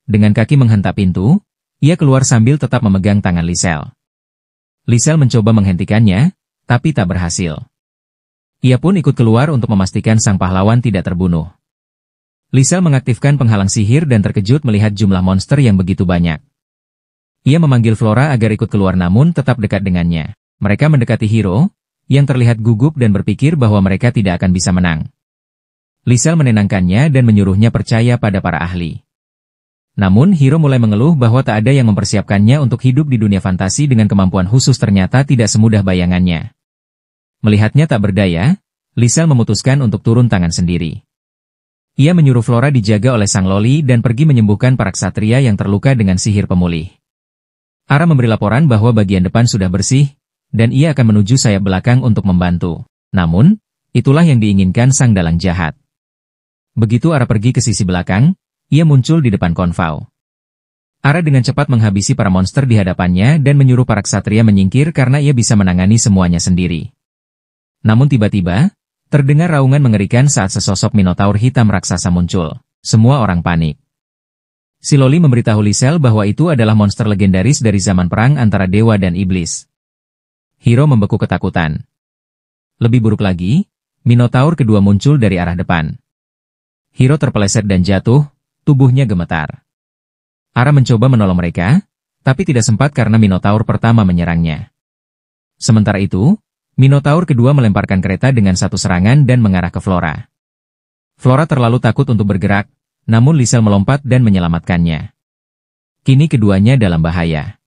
Dengan kaki menghentak pintu, ia keluar sambil tetap memegang tangan Lisel. Lisel mencoba menghentikannya, tapi tak berhasil. Ia pun ikut keluar untuk memastikan sang pahlawan tidak terbunuh. Lisel mengaktifkan penghalang sihir dan terkejut melihat jumlah monster yang begitu banyak. Ia memanggil Flora agar ikut keluar namun tetap dekat dengannya. Mereka mendekati Hiro, yang terlihat gugup dan berpikir bahwa mereka tidak akan bisa menang. Lisel menenangkannya dan menyuruhnya percaya pada para ahli. Namun Hiro mulai mengeluh bahwa tak ada yang mempersiapkannya untuk hidup di dunia fantasi dengan kemampuan khusus ternyata tidak semudah bayangannya. Melihatnya tak berdaya, Lisel memutuskan untuk turun tangan sendiri. Ia menyuruh Flora dijaga oleh sang loli dan pergi menyembuhkan para ksatria yang terluka dengan sihir pemulih. Ara memberi laporan bahwa bagian depan sudah bersih, dan ia akan menuju sayap belakang untuk membantu. Namun, itulah yang diinginkan sang dalang jahat. Begitu Ara pergi ke sisi belakang, ia muncul di depan konvoi. Ara dengan cepat menghabisi para monster di hadapannya dan menyuruh para ksatria menyingkir karena ia bisa menangani semuanya sendiri. Namun tiba-tiba, terdengar raungan mengerikan saat sesosok minotaur hitam raksasa muncul. Semua orang panik. Si Loli memberitahu Lisel bahwa itu adalah monster legendaris dari zaman perang antara dewa dan iblis. Hiro membeku ketakutan. Lebih buruk lagi, minotaur kedua muncul dari arah depan. Hiro terpeleset dan jatuh, tubuhnya gemetar. Ara mencoba menolong mereka, tapi tidak sempat karena minotaur pertama menyerangnya. Sementara itu, minotaur kedua melemparkan kereta dengan satu serangan dan mengarah ke Flora. Flora terlalu takut untuk bergerak, namun Lisel melompat dan menyelamatkannya. Kini keduanya dalam bahaya.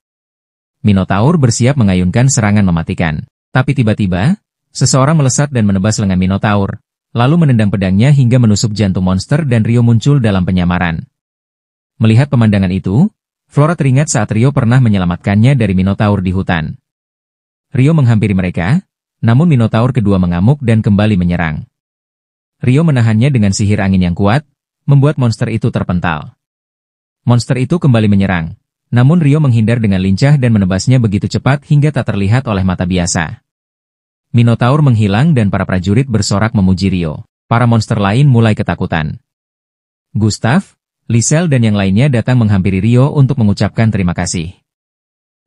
Minotaur bersiap mengayunkan serangan mematikan. Tapi tiba-tiba, seseorang melesat dan menebas lengan minotaur, lalu menendang pedangnya hingga menusuk jantung monster dan Rio muncul dalam penyamaran. Melihat pemandangan itu, Flora teringat saat Rio pernah menyelamatkannya dari minotaur di hutan. Rio menghampiri mereka, namun minotaur kedua mengamuk dan kembali menyerang. Rio menahannya dengan sihir angin yang kuat, membuat monster itu terpental. Monster itu kembali menyerang, namun Rio menghindar dengan lincah dan menebasnya begitu cepat hingga tak terlihat oleh mata biasa. Minotaur menghilang dan para prajurit bersorak memuji Rio. Para monster lain mulai ketakutan. Gustav, Lisel dan yang lainnya datang menghampiri Rio untuk mengucapkan terima kasih.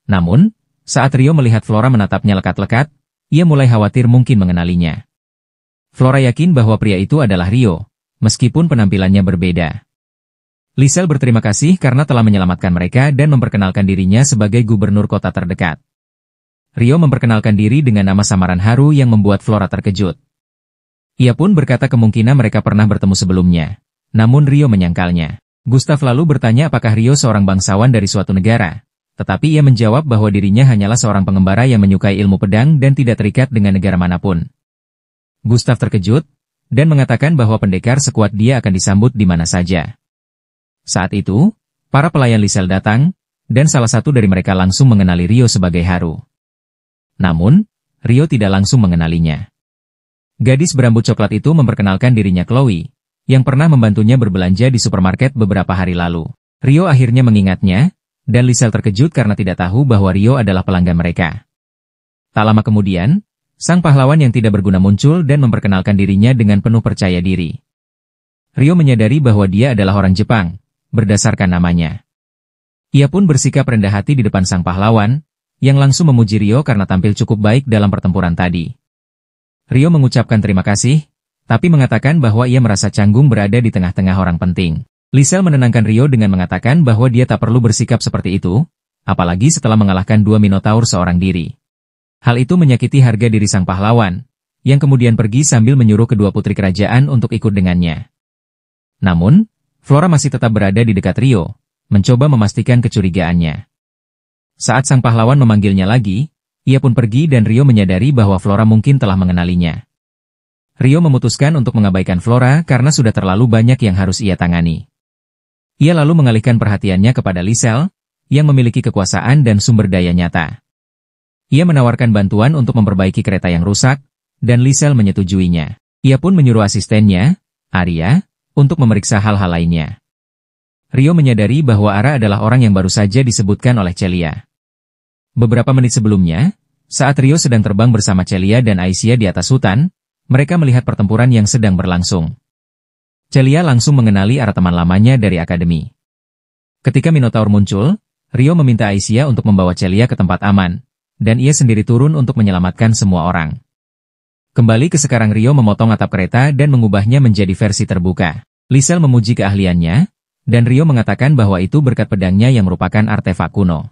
Namun, saat Rio melihat Flora menatapnya lekat-lekat, ia mulai khawatir mungkin mengenalinya. Flora yakin bahwa pria itu adalah Rio, meskipun penampilannya berbeda. Lisel berterima kasih karena telah menyelamatkan mereka dan memperkenalkan dirinya sebagai gubernur kota terdekat. Rio memperkenalkan diri dengan nama samaran Haru yang membuat Flora terkejut. Ia pun berkata kemungkinan mereka pernah bertemu sebelumnya. Namun Rio menyangkalnya. Gustav lalu bertanya apakah Rio seorang bangsawan dari suatu negara. Tetapi ia menjawab bahwa dirinya hanyalah seorang pengembara yang menyukai ilmu pedang dan tidak terikat dengan negara manapun. Gustav terkejut, dan mengatakan bahwa pendekar sekuat dia akan disambut di mana saja. Saat itu, para pelayan Lisel datang, dan salah satu dari mereka langsung mengenali Rio sebagai Haru. Namun, Rio tidak langsung mengenalinya. Gadis berambut coklat itu memperkenalkan dirinya Chloe, yang pernah membantunya berbelanja di supermarket beberapa hari lalu. Rio akhirnya mengingatnya, dan Lisel terkejut karena tidak tahu bahwa Rio adalah pelanggan mereka. Tak lama kemudian, sang pahlawan yang tidak berguna muncul dan memperkenalkan dirinya dengan penuh percaya diri. Rio menyadari bahwa dia adalah orang Jepang, berdasarkan namanya. Ia pun bersikap rendah hati di depan sang pahlawan, yang langsung memuji Rio karena tampil cukup baik dalam pertempuran tadi. Rio mengucapkan terima kasih, tapi mengatakan bahwa ia merasa canggung berada di tengah-tengah orang penting. Lisel menenangkan Rio dengan mengatakan bahwa dia tak perlu bersikap seperti itu, apalagi setelah mengalahkan dua minotaur seorang diri. Hal itu menyakiti harga diri sang pahlawan, yang kemudian pergi sambil menyuruh kedua putri kerajaan untuk ikut dengannya. Namun, Flora masih tetap berada di dekat Rio, mencoba memastikan kecurigaannya. Saat sang pahlawan memanggilnya lagi, ia pun pergi dan Rio menyadari bahwa Flora mungkin telah mengenalinya. Rio memutuskan untuk mengabaikan Flora karena sudah terlalu banyak yang harus ia tangani. Ia lalu mengalihkan perhatiannya kepada Lisel, yang memiliki kekuasaan dan sumber daya nyata. Ia menawarkan bantuan untuk memperbaiki kereta yang rusak, dan Lisel menyetujuinya. Ia pun menyuruh asistennya, Arya, untuk memeriksa hal-hal lainnya. Rio menyadari bahwa Ara adalah orang yang baru saja disebutkan oleh Celia. Beberapa menit sebelumnya, saat Rio sedang terbang bersama Celia dan Aisyah di atas hutan, mereka melihat pertempuran yang sedang berlangsung. Celia langsung mengenali Ara, teman lamanya dari akademi. Ketika Minotaur muncul, Rio meminta Aisyah untuk membawa Celia ke tempat aman, dan ia sendiri turun untuk menyelamatkan semua orang. Kembali ke sekarang, Rio memotong atap kereta dan mengubahnya menjadi versi terbuka. Lisel memuji keahliannya, dan Rio mengatakan bahwa itu berkat pedangnya yang merupakan artefak kuno.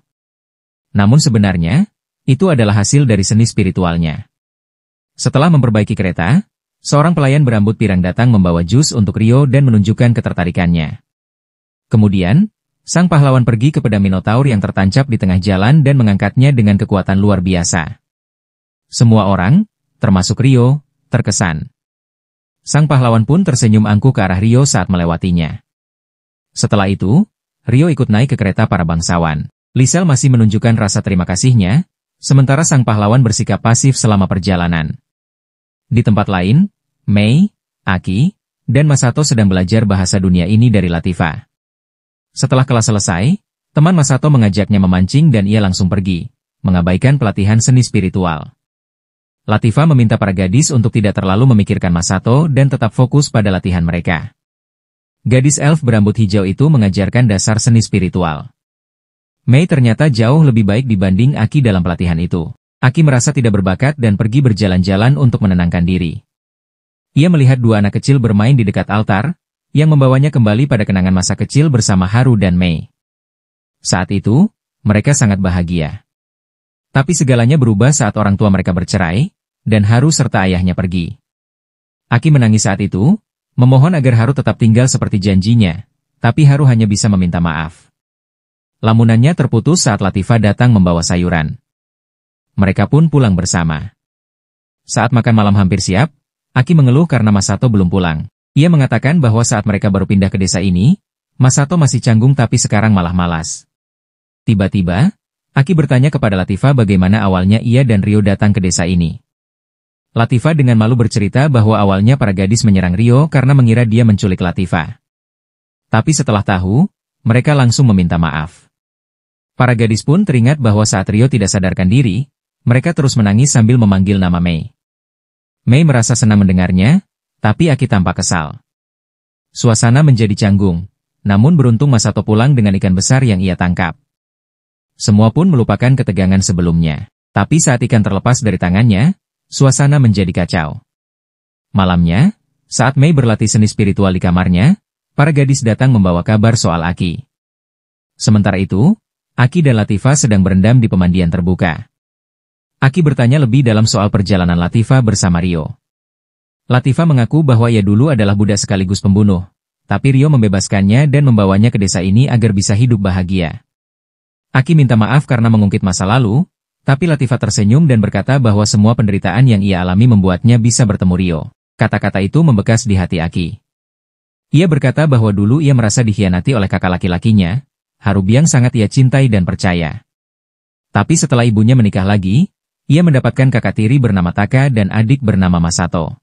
Namun sebenarnya, itu adalah hasil dari seni spiritualnya. Setelah memperbaiki kereta, seorang pelayan berambut pirang datang membawa jus untuk Rio dan menunjukkan ketertarikannya. Kemudian, sang pahlawan pergi kepada Minotaur yang tertancap di tengah jalan dan mengangkatnya dengan kekuatan luar biasa. Semua orang, termasuk Rio, terkesan. Sang pahlawan pun tersenyum angkuh ke arah Rio saat melewatinya. Setelah itu, Rio ikut naik ke kereta para bangsawan. Lisel masih menunjukkan rasa terima kasihnya, sementara sang pahlawan bersikap pasif selama perjalanan. Di tempat lain, Mei, Aki, dan Masato sedang belajar bahasa dunia ini dari Latifah. Setelah kelas selesai, teman Masato mengajaknya memancing dan ia langsung pergi, mengabaikan pelatihan seni spiritual. Latifah meminta para gadis untuk tidak terlalu memikirkan Masato dan tetap fokus pada latihan mereka. Gadis elf berambut hijau itu mengajarkan dasar seni spiritual. Mei ternyata jauh lebih baik dibanding Aki dalam pelatihan itu. Aki merasa tidak berbakat dan pergi berjalan-jalan untuk menenangkan diri. Ia melihat dua anak kecil bermain di dekat altar, yang membawanya kembali pada kenangan masa kecil bersama Haru dan Mei. Saat itu, mereka sangat bahagia. Tapi segalanya berubah saat orang tua mereka bercerai, dan Haru serta ayahnya pergi. Aki menangis saat itu, memohon agar Haru tetap tinggal seperti janjinya, tapi Haru hanya bisa meminta maaf. Lamunannya terputus saat Latifah datang membawa sayuran. Mereka pun pulang bersama. Saat makan malam hampir siap, Aki mengeluh karena Masato belum pulang. Ia mengatakan bahwa saat mereka baru pindah ke desa ini, Masato masih canggung tapi sekarang malah malas. Tiba-tiba, Aki bertanya kepada Latifah bagaimana awalnya ia dan Rio datang ke desa ini. Latifah dengan malu bercerita bahwa awalnya para gadis menyerang Rio karena mengira dia menculik Latifah. Tapi setelah tahu, mereka langsung meminta maaf. Para gadis pun teringat bahwa saat Rio tidak sadarkan diri, mereka terus menangis sambil memanggil nama Mei. Mei merasa senang mendengarnya, tapi Aki tampak kesal. Suasana menjadi canggung, namun beruntung Masato pulang dengan ikan besar yang ia tangkap. Semua pun melupakan ketegangan sebelumnya. Tapi saat ikan terlepas dari tangannya, suasana menjadi kacau. Malamnya, saat Mei berlatih seni spiritual di kamarnya, para gadis datang membawa kabar soal Aki. Sementara itu, Aki dan Latifah sedang berendam di pemandian terbuka. Aki bertanya lebih dalam soal perjalanan Latifah bersama Rio. Latifah mengaku bahwa ia dulu adalah budak sekaligus pembunuh, tapi Rio membebaskannya dan membawanya ke desa ini agar bisa hidup bahagia. Aki minta maaf karena mengungkit masa lalu, tapi Latifah tersenyum dan berkata bahwa semua penderitaan yang ia alami membuatnya bisa bertemu Rio. Kata-kata itu membekas di hati Aki. Ia berkata bahwa dulu ia merasa dikhianati oleh kakak laki-lakinya, Haru yang sangat ia cintai dan percaya. Tapi setelah ibunya menikah lagi, ia mendapatkan kakak tiri bernama Taka dan adik bernama Masato.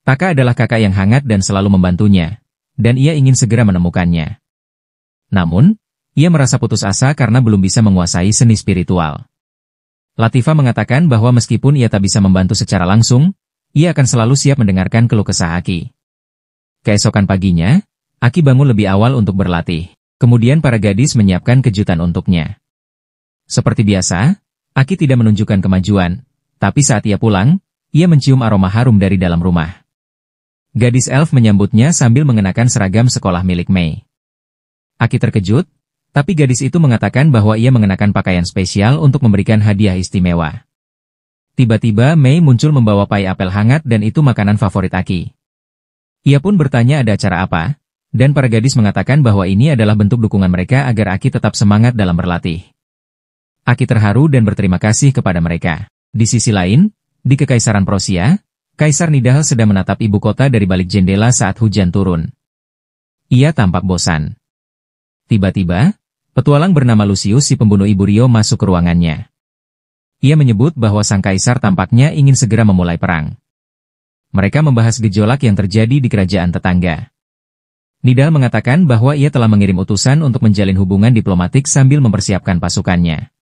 Taka adalah kakak yang hangat dan selalu membantunya, dan ia ingin segera menemukannya. Namun, ia merasa putus asa karena belum bisa menguasai seni spiritual. Latifah mengatakan bahwa meskipun ia tak bisa membantu secara langsung, ia akan selalu siap mendengarkan keluh kesah Aki. Keesokan paginya, Aki bangun lebih awal untuk berlatih. Kemudian para gadis menyiapkan kejutan untuknya. Seperti biasa, Aki tidak menunjukkan kemajuan, tapi saat ia pulang, ia mencium aroma harum dari dalam rumah. Gadis elf menyambutnya sambil mengenakan seragam sekolah milik Mei. Aki terkejut, tapi gadis itu mengatakan bahwa ia mengenakan pakaian spesial untuk memberikan hadiah istimewa. Tiba-tiba Mei muncul membawa pai apel hangat dan itu makanan favorit Aki. Ia pun bertanya ada acara apa, dan para gadis mengatakan bahwa ini adalah bentuk dukungan mereka agar Aki tetap semangat dalam berlatih. Aki terharu dan berterima kasih kepada mereka. Di sisi lain, di Kekaisaran Prosia, Kaisar Nidal sedang menatap ibu kota dari balik jendela saat hujan turun. Ia tampak bosan. Tiba-tiba, petualang bernama Lucius si pembunuh ibu Rio masuk ke ruangannya. Ia menyebut bahwa sang kaisar tampaknya ingin segera memulai perang. Mereka membahas gejolak yang terjadi di kerajaan tetangga. Nidal mengatakan bahwa ia telah mengirim utusan untuk menjalin hubungan diplomatik sambil mempersiapkan pasukannya.